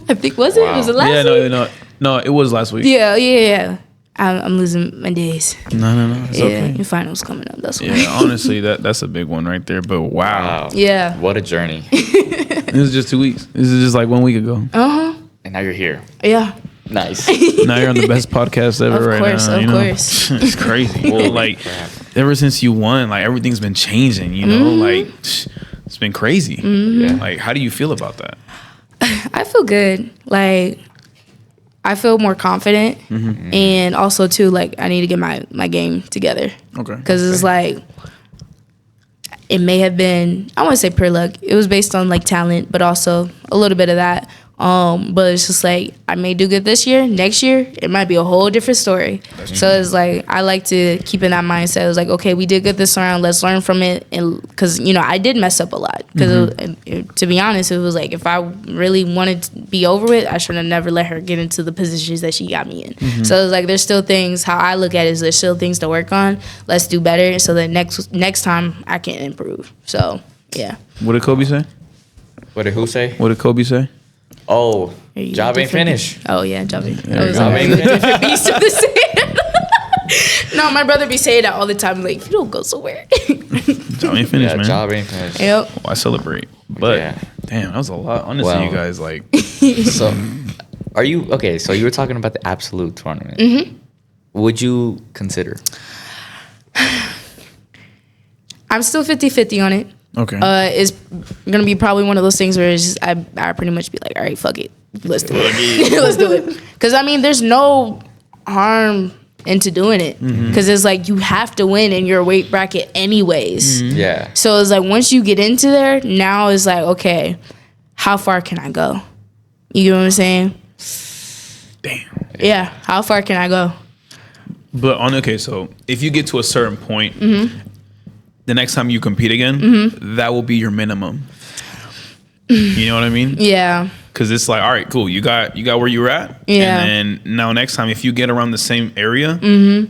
I think was it? Wow. Was it last week? No, it was last week. Yeah. I'm losing my days. No, it's okay. Your finals coming up. That's why. Yeah, honestly, that's a big one right there. But wow. Yeah. What a journey. It was just 2 weeks. This is just like 1 week ago. And now you're here. Yeah. Nice. Now you're on the best podcast ever right now. Of course. It's crazy. Well, like ever since you won, like everything's been changing, you know? Like it's been crazy. Yeah. Like how do you feel about that? I feel good. Like I feel more confident, and also too, like I need to get my game together. Okay. Because it's like it may have been, I want to say pure luck. It was based on like talent, but also a little bit of that. But it's just like I may do good this year. Next year, it might be a whole different story. So it's like I like to keep in that mindset. It was like, okay, we did good this round. Let's learn from it, and because I did mess up a lot. Because to be honest, it was like if I really wanted to be over it, I should have never let her get into the positions that she got me in. So it's like there's still things. How I look at it is there's still things to work on. Let's do better, so that next time I can improve. So yeah. What did Kobe say? What did who say? What did Kobe say? Oh, job ain't finished. Oh yeah, job ain't finished. Different beast of the sand. No, my brother be saying that all the time. Like, you don't go somewhere. Job ain't finished, man. Job ain't finished. Yep. Oh, I celebrate, but damn, that was a lot. Honestly, you guys like. So, are you okay? So you were talking about the absolute tournament. Would you consider? I'm still 50-50 on it. Okay. It's gonna be probably one of those things where it's just I pretty much be like, all right, fuck it, let's do it. Let's do it. Because I mean, there's no harm into doing it. Because it's like you have to win in your weight bracket anyways. Yeah. So it's like once you get into there, now it's like, okay, how far can I go? You know what I'm saying? Damn. Yeah. How far can I go? But so if you get to a certain point. The next time you compete again, that will be your minimum. You know what I mean? Yeah. Because it's like, all right, cool. You got where you were at. Yeah. And then now next time, if you get around the same area,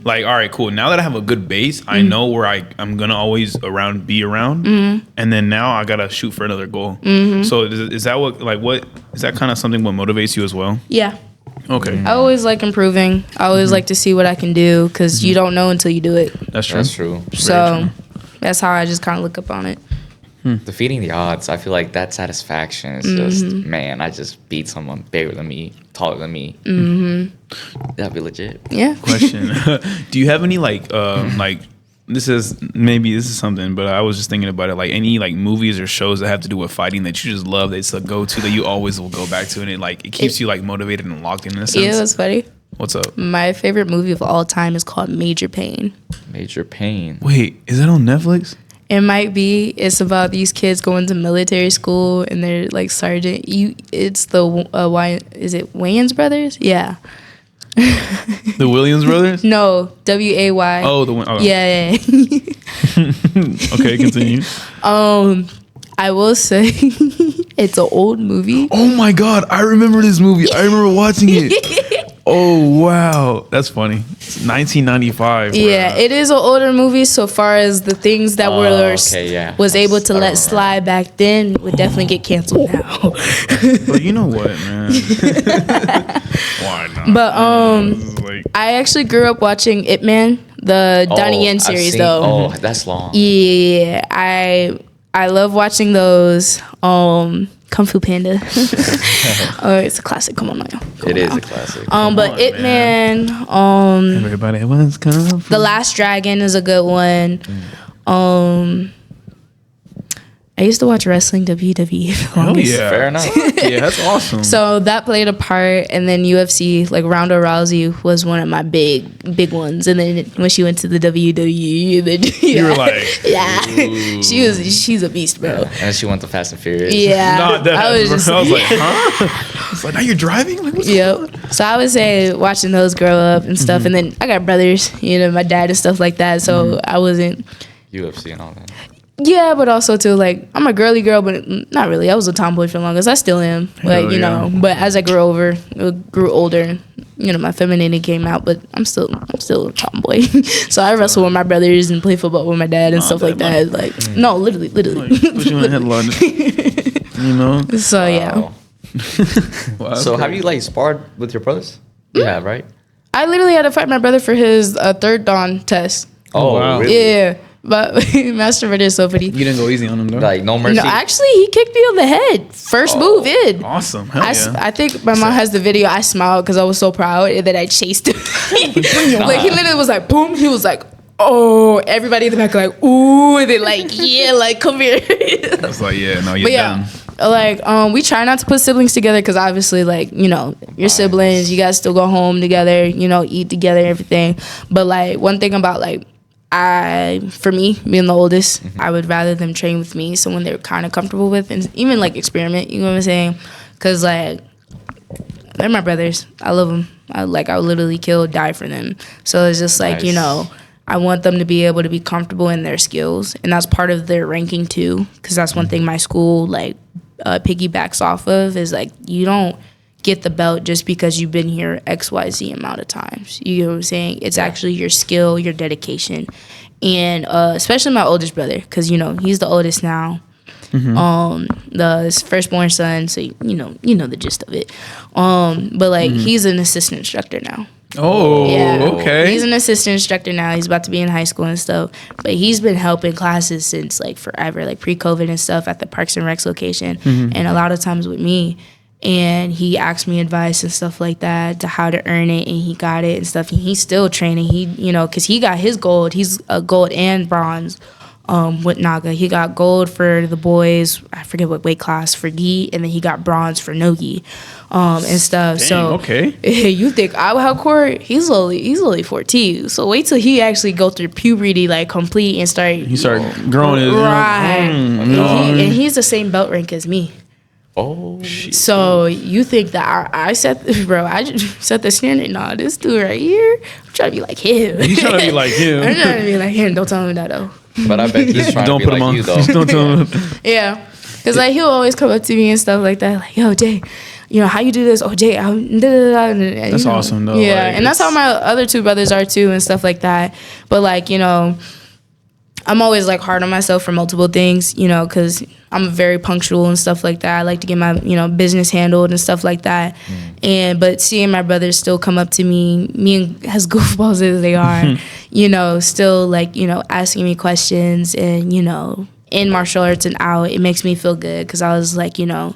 like, all right, cool. Now that I have a good base, I know where I'm gonna always be around. And then now I gotta shoot for another goal. So is that what is that kind of something what motivates you as well? Yeah. Okay. I always like improving. I always like to see what I can do because you don't know until you do it. That's true. That's true. So. That's how I just kind of look up on it. defeating the odds. I feel like that satisfaction is just, man, I just beat someone bigger than me, taller than me. That'd be legit. Yeah. Question: do you have any like this is something, but I was just thinking about it. Like any like movies or shows that have to do with fighting that you just love, that it's a go to that you always will go back to, and it keeps you like motivated and locked in a sense. Yeah, that's funny. What's up? My favorite movie of all time is called Major Pain. Major Pain. Wait, is that on Netflix? It might be. It's about these kids going to military school and they're like sergeant. It's the is it Wayans brothers? Yeah. The Williams brothers? No, W-A-Y. Oh, the one. Oh. Yeah. Okay, continue. I will say it's an old movie. Oh my God, I remember this movie. I remember watching it. Oh wow, that's funny. It's 1995. Bro. Yeah, it is an older movie. So far as the things that was able to let slide back then would definitely get canceled now. But you know what, man? Why not? But I actually grew up watching Ip Man, the Donnie Yen series, though. Oh, that's long. Yeah, I love watching those. Kung Fu Panda. Oh, it's a classic. Come on now. It is a classic. But Ip Man. Everybody wants Kung Fu. The Last Dragon is a good one. I used to watch wrestling, WWE. Oh yeah, fair enough. Yeah, that's awesome. So that played a part, and then UFC, like Ronda Rousey was one of my big ones. And then when she went to the WWE, then you were like, yeah, she's a beast, bro. And then she went to Fast and Furious. Yeah, not that. I was like, huh? It's like, now you're driving. Like, what's Yep. So I would say watching those grow up and stuff, and then I got brothers, my dad and stuff like that. So I wasn't UFC and all that. Yeah, but also too, like, I'm a girly girl, but not really. I was a tomboy for the longest. I still am. Like, know, but as I grew older, my femininity came out, but I'm still a tomboy. So I wrestle with my brothers and play football with my dad and stuff like that. Like, no, literally. Like, put you in a headline. So, yeah. Wow, so have you, like, sparred with your brothers? You have, right? I literally had to fight my brother for his third dawn test. Oh, wow. Really? Yeah. But Master Vader is so funny. You didn't go easy on him, though? Like, no mercy? No, actually, he kicked me on the head. First move in. Awesome. Hell yeah. I think my mom has the video. I smiled because I was so proud, and then I chased him. Like, he literally was like, boom. He was like, oh. Everybody in the back like, ooh. And then like, yeah, like, come here. I was like, yeah, no, you're done. Like, we try not to put siblings together because obviously, like, your siblings, you guys still go home together, eat together, everything. But, like, one thing about, like, for me, being the oldest, I would rather them train with me, someone they're kind of comfortable with, and even like experiment. You know what I'm saying? Because like they're my brothers. I love them. I would literally die for them. So it's just like I want them to be able to be comfortable in their skills, and that's part of their ranking too. Because that's one thing my school piggybacks off of is like you don't get the belt just because you've been here XYZ amount of times. You know what I'm saying? It's actually your skill, your dedication. And especially my oldest brother, because, he's the oldest now. His firstborn son, so, you know the gist of it. But, like, he's an assistant instructor now. Oh, yeah. Okay. He's an assistant instructor now. He's about to be in high school and stuff. But he's been helping classes since, like, forever, like, pre-COVID and stuff at the Parks and Recs location. And a lot of times with me. And he asked me advice and stuff like that to how to earn it, and he got it and stuff. And he's still training. He, because he got his gold. He's a gold and bronze with Naga. He got gold for the boys. I forget what weight class for gi, and then he got bronze for no gi, and stuff. Dang, so okay, you think I would have court? He's only 14. So wait till he actually go through puberty like complete and start. He started growing his right, and he's the same belt rank as me. Oh, shit. So you think that I set the standard? Nah, this dude right here, I'm trying to be like him. You trying to be like him? I'm trying to be like him. Don't tell him that though. But I bet he's trying to be like you though. Don't tell him. Yeah, because like he'll always come up to me and stuff like that, like, yo, Jay, how you do this? Oh, Jay, that's awesome though. Yeah, and that's how my other two brothers are too and stuff like that. But like I'm always like hard on myself for multiple things, because I'm very punctual and stuff like that. I like to get my, business handled and stuff like that. But seeing my brothers still come up to me and as goofballs as they are, still like, asking me questions and, in martial arts and out, it makes me feel good because I was like, you know,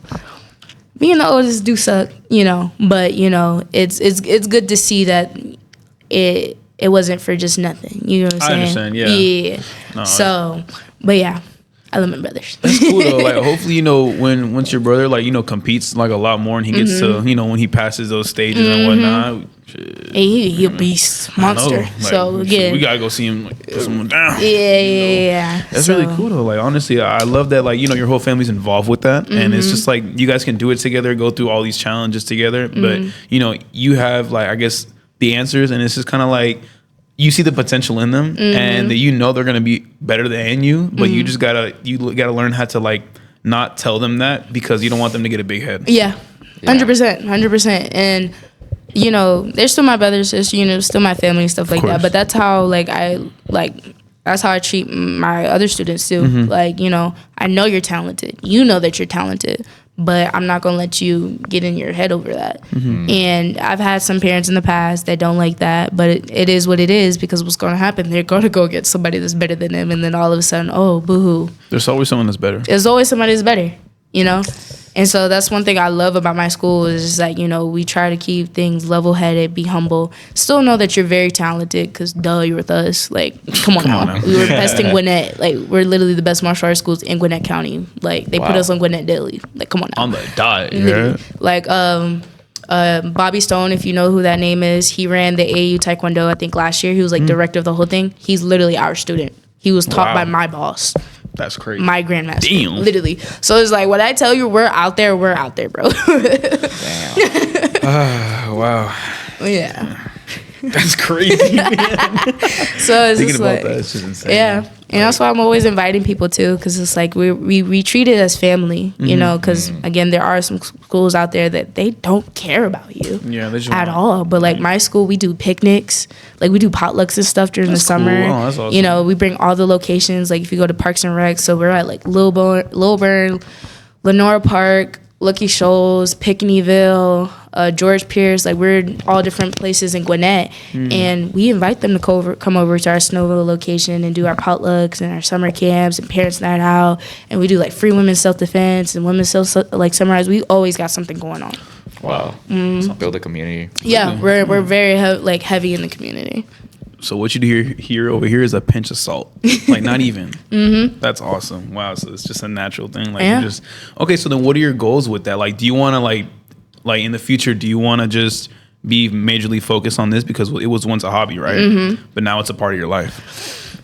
being the oldest do suck, you know, but you know, it's good to see that it wasn't for just nothing. You know what I'm saying? I understand. Yeah. Yeah. No, So, but yeah, I love my brothers. That's cool though. Like, hopefully, you know, once your brother, like, you know, competes like a lot more and he gets to, you know, when he passes those stages and whatnot. Hey, he a beast, monster. Like, So again, we gotta go see him like, put someone down. Yeah. That's So, really cool though. Like, honestly, I love that. Like, you know, your whole family's involved with that, and it's just like you guys can do it together, go through all these challenges together. But you know, you have like, I guess, the answers, and it's just kind of like you see the potential in them, and that you know they're gonna be better than you. But you just gotta learn how to like not tell them that because you don't want them to get a big head. Yeah, 100%. And you know, they're still my brothers, sisters, you know, still my family and stuff like that. But that's how that's how I treat my other students too. Like, you know, I know you're talented. You know that you're talented, but I'm not gonna let you get in your head over that. And I've had some parents in the past that don't like that, but it is what it is because what's gonna happen? They're gonna go get somebody that's better than them, and then all of a sudden, oh, boo-hoo. There's always someone that's better. There's always somebody that's better, you know? And so that's one thing I love about my school is just like, you know, we try to keep things level-headed, be humble. Still know that you're very talented because, duh, you're with us. Like, come on now. We were best in Gwinnett. Like, we're literally the best martial arts schools in Gwinnett County. Like, they put us on Gwinnett Daily. Like, come on now. On the dot, right? Like, Bobby Stone, if you know who that name is, he ran the AAU Taekwondo, I think, last year. He was, like, director of the whole thing. He's literally our student. He was taught by my boss. That's crazy. My grandmaster. Damn. Literally. So it's like, when I tell you we're out there, bro. Damn. Wow. Yeah. That's crazy. So it's thinking just about like, that, it's just insane. yeah. And that's why I'm always inviting people too, because it's like we treat it as family, you know, because again, there are some schools out there that they don't care about you at all. But like my school, we do picnics, like we do potlucks and stuff during the summer. Cool. Oh, that's awesome. You know, we bring all the locations. Like if you go to Parks and Rec, so we're at like Lilburn, Lenora Park, Lucky Shoals, Pinckneyville, George Pierce, like we're in all different places in Gwinnett, and we invite them to come over to our Snowville location and do our potlucks and our summer camps and parents' night out, and we do like free women's self-defense and women's like summarize. We always got something going on. Wow, build a community. Yeah, we're very heavy in the community. So what you do here over here is a pinch of salt, like not even. That's awesome. Wow. So it's just a natural thing. Like you just okay. So then, what are your goals with that? Like, do you want to like in the future? Do you want to just be majorly focused on this because it was once a hobby, right? But now it's a part of your life.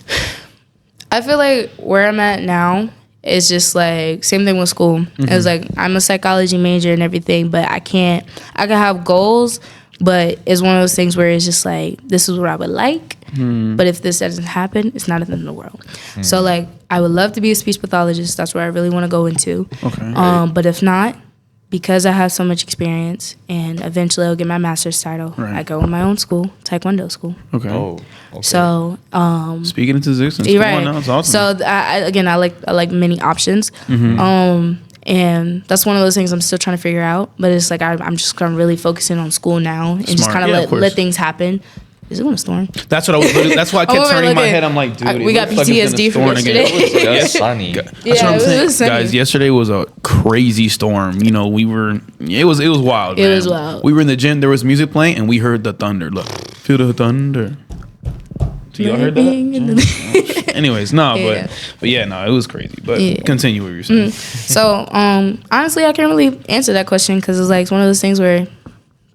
I feel like where I'm at now is just like same thing with school. It's like I'm a psychology major and everything, but I can have goals. But it's one of those things where it's just like, this is what I would like. But if this doesn't happen, it's not in the world. So like, I would love to be a speech pathologist. That's where I really want to go into. Okay. But if not, because I have so much experience and eventually I'll get my master's title, I go in my own school, Taekwondo school. Okay. Oh, okay. So, speaking into existence, you're come right. on now, it's awesome. So I like many options. And that's one of those things I'm still trying to figure out. But it's like I'm just kind of really focusing on school now and just kind of let things happen. Is it going to storm? That's what I was. That's why I kept turning my head. I'm like, dude, we got PTSD from yesterday. It was sunny. That's what I'm saying, guys. Yesterday was a crazy storm. You know, we were. It was wild. It was wild. We were in the gym. There was music playing, and we heard the thunder. Look, feel the thunder. So y'all heard that? Anyways, but yeah, no, it was crazy. But continue what you're saying. So, honestly, I can't really answer that question because it's like it's one of those things where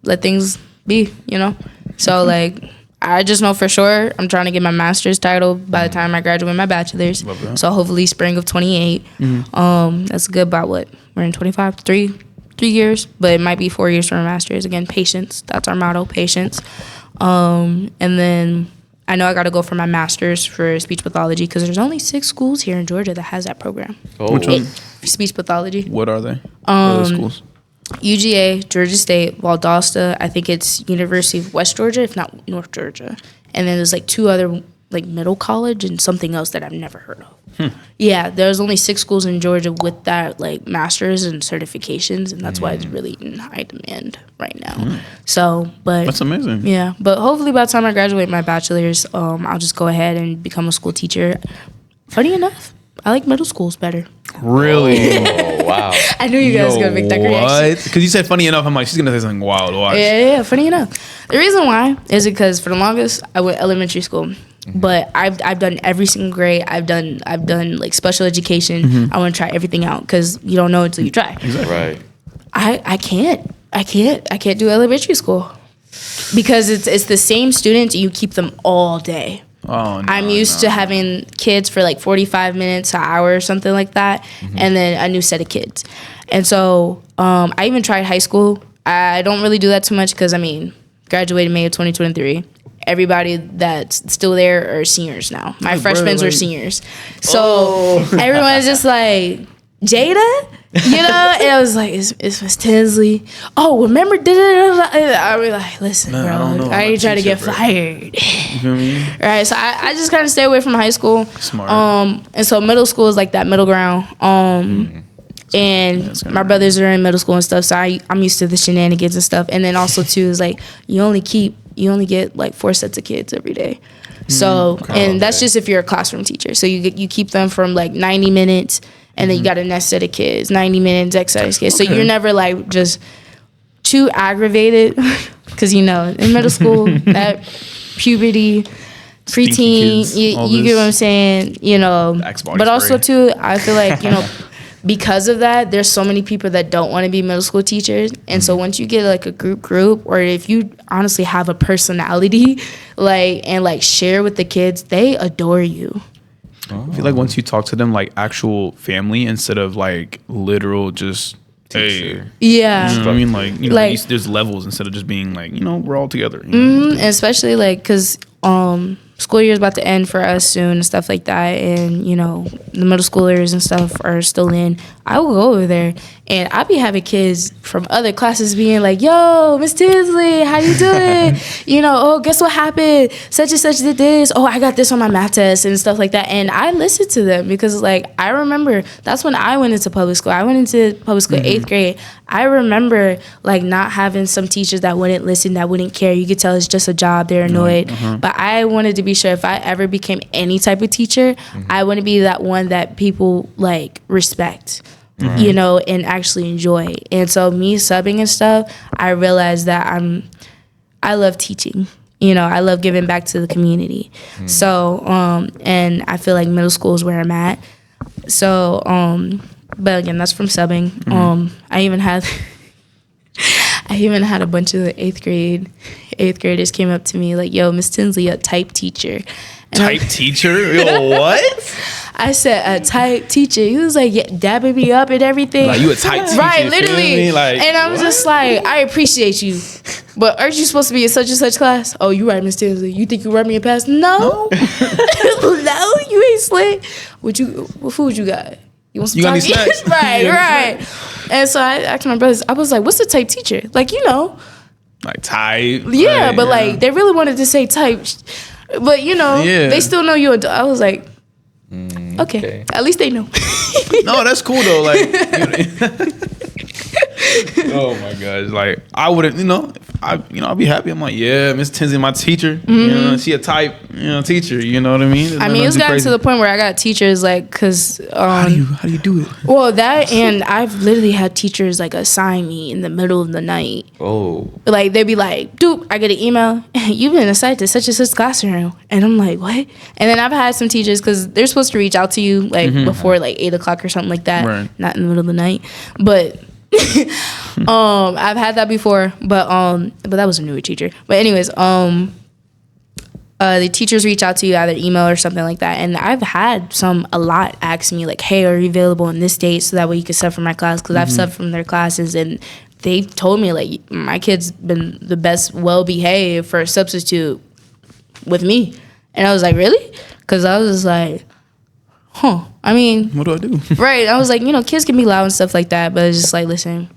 let things be, you know. So like, I just know for sure I'm trying to get my master's title by the time I graduate my bachelor's. So hopefully spring of 28. That's good. About what we're in 25, 3 years, but it might be 4 years for my master's. Again, patience. That's our motto, patience. And then I know I got to go for my master's for speech pathology because there's only 6 schools here in Georgia that has that program. Which one? Speech pathology. What are they? What are those schools? UGA, Georgia State, Valdosta. I think it's University of West Georgia, if not North Georgia. And then there's like 2 other, like middle college and something else that I've never heard of. Yeah, there's only 6 schools in Georgia with that, like masters and certifications, and that's why it's really in high demand right now. So, but that's amazing. Yeah, but hopefully by the time I graduate my bachelor's, I'll just go ahead and become a school teacher. Funny enough, I like middle schools better. Really? Oh, wow. I knew you guys were gonna make that reaction. Because you said funny enough. I'm like, she's gonna say something wild. Watch. Yeah. Funny enough, the reason why is because for the longest I went elementary school, but I've done every single grade. I've done like special education. I want to try everything out because you don't know until you try. Exactly. Right. I can't do elementary school because it's the same students and you keep them all day. Oh, no, I'm used to having kids for like 45 minutes, an hour, or something like that, and then a new set of kids. And so I even tried high school. I don't really do that too much because, graduated May of 2023. Everybody that's still there are seniors now. My freshmen were seniors. So everyone's just like, Jadah? And I was like, it's Miss Tinsley. Oh, remember? I was like, listen, bro, I ain't trying to get fired. You feel me? Right, so I just kind of stay away from high school. Smart. And so middle school is like that middle ground. And my brothers are in middle school and stuff, so I'm used to the shenanigans and stuff. And then also too is like you only get like 4 sets of kids every day. So and that's just if you're a classroom teacher. So you keep them from like 90 minutes. And then you got a next set of kids, 90 minutes, next set of kids. So you're never like just too aggravated because, in middle school, that puberty, preteen, you get what I'm saying, But also too, I feel like, because of that, there's so many people that don't want to be middle school teachers. And so once you get like a group, or if you honestly have a personality, and share with the kids, they adore you. I feel like once you talk to them like actual family instead of like literal just Teacher. Yeah. You know what I mean? Like, there's levels instead of just being like, we're all together. And especially like because school year is about to end for us soon and stuff like that, and the middle schoolers and stuff are still in. I will go over there and I be having kids from other classes being like, yo, Miss Tinsley, how you doing? Oh, guess what happened? Such and such did this. Oh, I got this on my math test and stuff like that. And I listen to them because I remember that's when I went into public school. I went into public school 8th grade. I remember not having some teachers that wouldn't listen, that wouldn't care. You could tell it's just a job. They're annoyed. But I wanted to be sure if I ever became any type of teacher, I want to be that one that people respect. And actually enjoy. And so me subbing and stuff, I realized that I love teaching. I love giving back to the community. So, and I feel like middle school is where I'm at. So, but again, that's from subbing. I even had a bunch of the 8th graders came up to me like, yo, Miss Tinsley, a type teacher. And teacher? Yo, what? I said, a type teacher. He was like, dabbing me up and everything. Like, you a type teacher? Right, literally. And I was just like, I appreciate you. But aren't you supposed to be in such and such class? Oh, you right, Miss Tinsley. You think you run me a pass? No. No, you ain't slick. What food you got? You want some got any snacks? Right. And so I asked my brothers, I was like, what's the type teacher? Like, Like type? Yeah, but they really wanted to say type. But, they still know you. I was like, okay. At least they know. No, that's cool though. Oh my gosh! I wouldn't, I'd be happy. I'm like, yeah, Miss Tinsley, my teacher. She a type, teacher. You know what I mean? It's gotten to the point where I got teachers cause how do you do it? Well, that and I've literally had teachers assign me in the middle of the night. Oh. They'd be like, dude, I get an email. You've been assigned to such and such classroom, and I'm like, what? And then I've had some teachers because they're supposed to reach out to you before 8:00 or something like that, right. Not in the middle of the night, but. I've had that before, but that was a newer teacher. But anyways, the teachers reach out to you either email or something like that, and I've had a lot ask me hey, are you available on this date so that way you can sub from my class? Because I've subbed from their classes, and they've told me my kid's been the best, well behaved for a substitute with me, and I was like, really? Because I was like. I mean, what do I do? Right. I was like, kids can be loud and stuff like that, but it's just listen,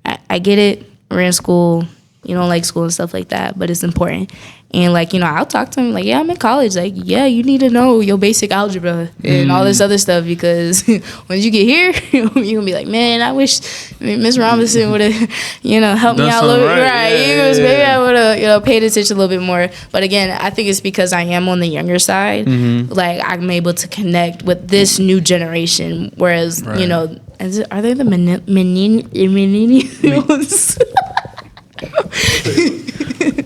I get it. We're in school. You don't like school and stuff like that, but it's important. And, like, you know, I'll talk to them, like, yeah, I'm in college. Like, yeah, you need to know your basic algebra and all this other stuff, because once you get here, you're going to be like, man, I wish Miss Robinson would have, you know, helped me out a little bit. Right. Maybe I would have, you know, paid attention a little bit more. But, again, I think it's because I am on the younger side. Like, I'm able to connect with this new generation, whereas, you know, are they the millennials?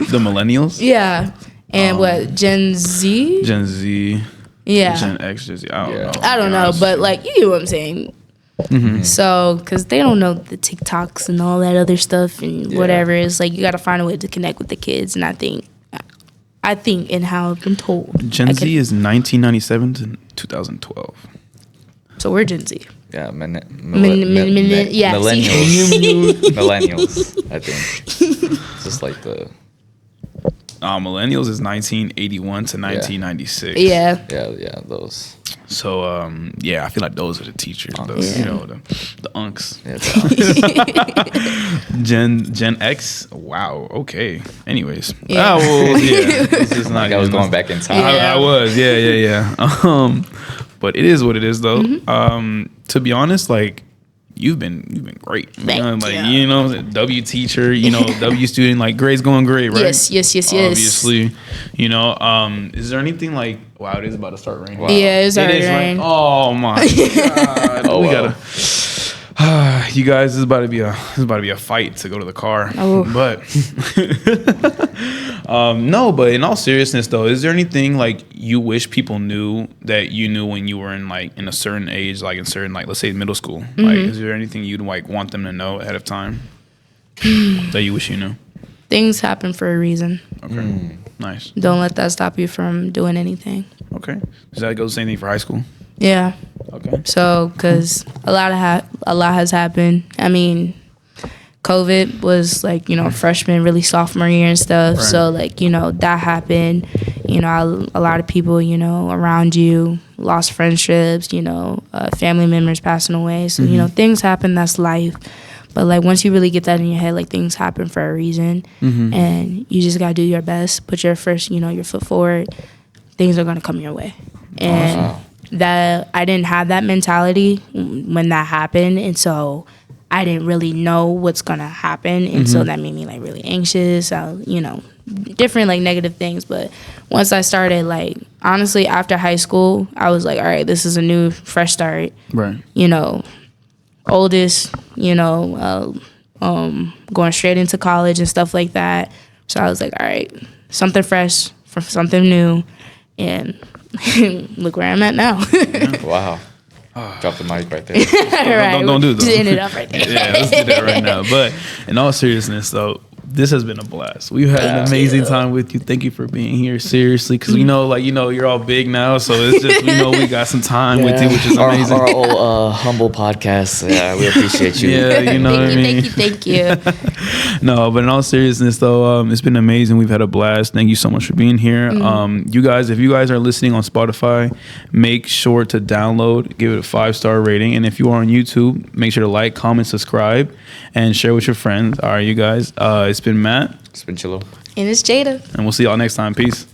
The millennials? Yeah. And what, Gen Z? Gen Z. Yeah. Gen X, Gen Z. I don't know. I don't know, but like, you get what I'm saying. So, because they don't know the TikToks and all that other stuff and whatever. It's like, you got to find a way to connect with the kids. And I think, and how I've been told. Gen Z is 1997 to 2012. So we're Gen Z. Yeah, Millennials. Millennials, I think. It's just like the... Millennials is 1981 to 1996. Yeah, those. So, I feel like those are the teachers. Those, you know, the unks. Yeah, Gen X. Wow. Okay. Anyways. Yeah. This is not. Like I was going back in time. I was. Yeah. But it is what it is, though. To be honest, like, you've been great. Thank like, you. you know, W teacher, you know, W student, like, grades going great, right? Yes. Obviously, you know, is there anything like, wow, it is about to start raining. Wow. Yeah, it's already raining. Oh my God. We gotta. You guys, this is about to be a fight to go to the car. Oh. But no, but in all seriousness though, is there anything like you wish people knew that you knew when you were in a certain age, like in certain, like, let's say middle school? Like, is there anything you'd like want them to know ahead of time that you wish you knew? Things happen for a reason. Okay. Nice. Don't let that stop you from doing anything. Okay. Does that go the same thing for high school? Yeah. Okay. So, because a lot has happened. I mean, COVID was like, you know, freshman, really sophomore year and stuff. Right. So, like, you know, that happened. You know, a lot of people, you know, around you lost friendships, you know, family members passing away. So, you know, things happen. That's life. But, like, once you really get that in your head, like, things happen for a reason. And you just got to do your best. Put your foot forward. Things are going to come your way. And that I didn't have that mentality when that happened. And so I didn't really know what's going to happen. And so that made me, like, really anxious, you know, different, like, negative things. But once I started, like, honestly, after high school, I was like, all right, this is a new, fresh start. Right. You know, oldest, you know, going straight into college and stuff like that. So I was like, all right, something fresh, something new. And look where I'm at now. Wow. Drop the mic right there. Don't do that. Just end it up right there. Yeah, let's do that right now. But in all seriousness, though, this has been a blast. We've had an amazing time with you. Thank you for being here, seriously, because we know, like, you know, you're all big now, so it's just, we know we got some time with you, which is amazing. Our old humble podcast. Yeah, we appreciate you. Yeah, you know what I mean? Thank you. No, but in all seriousness, though, it's been amazing. We've had a blast. Thank you so much for being here. You guys, if you guys are listening on Spotify, make sure to download, give it a 5-star rating. And if you are on YouTube, make sure to like, comment, subscribe, and share with your friends. All right, you guys. It's been Matt. It's been Chilo. And it's Jadah. And we'll see y'all next time. Peace.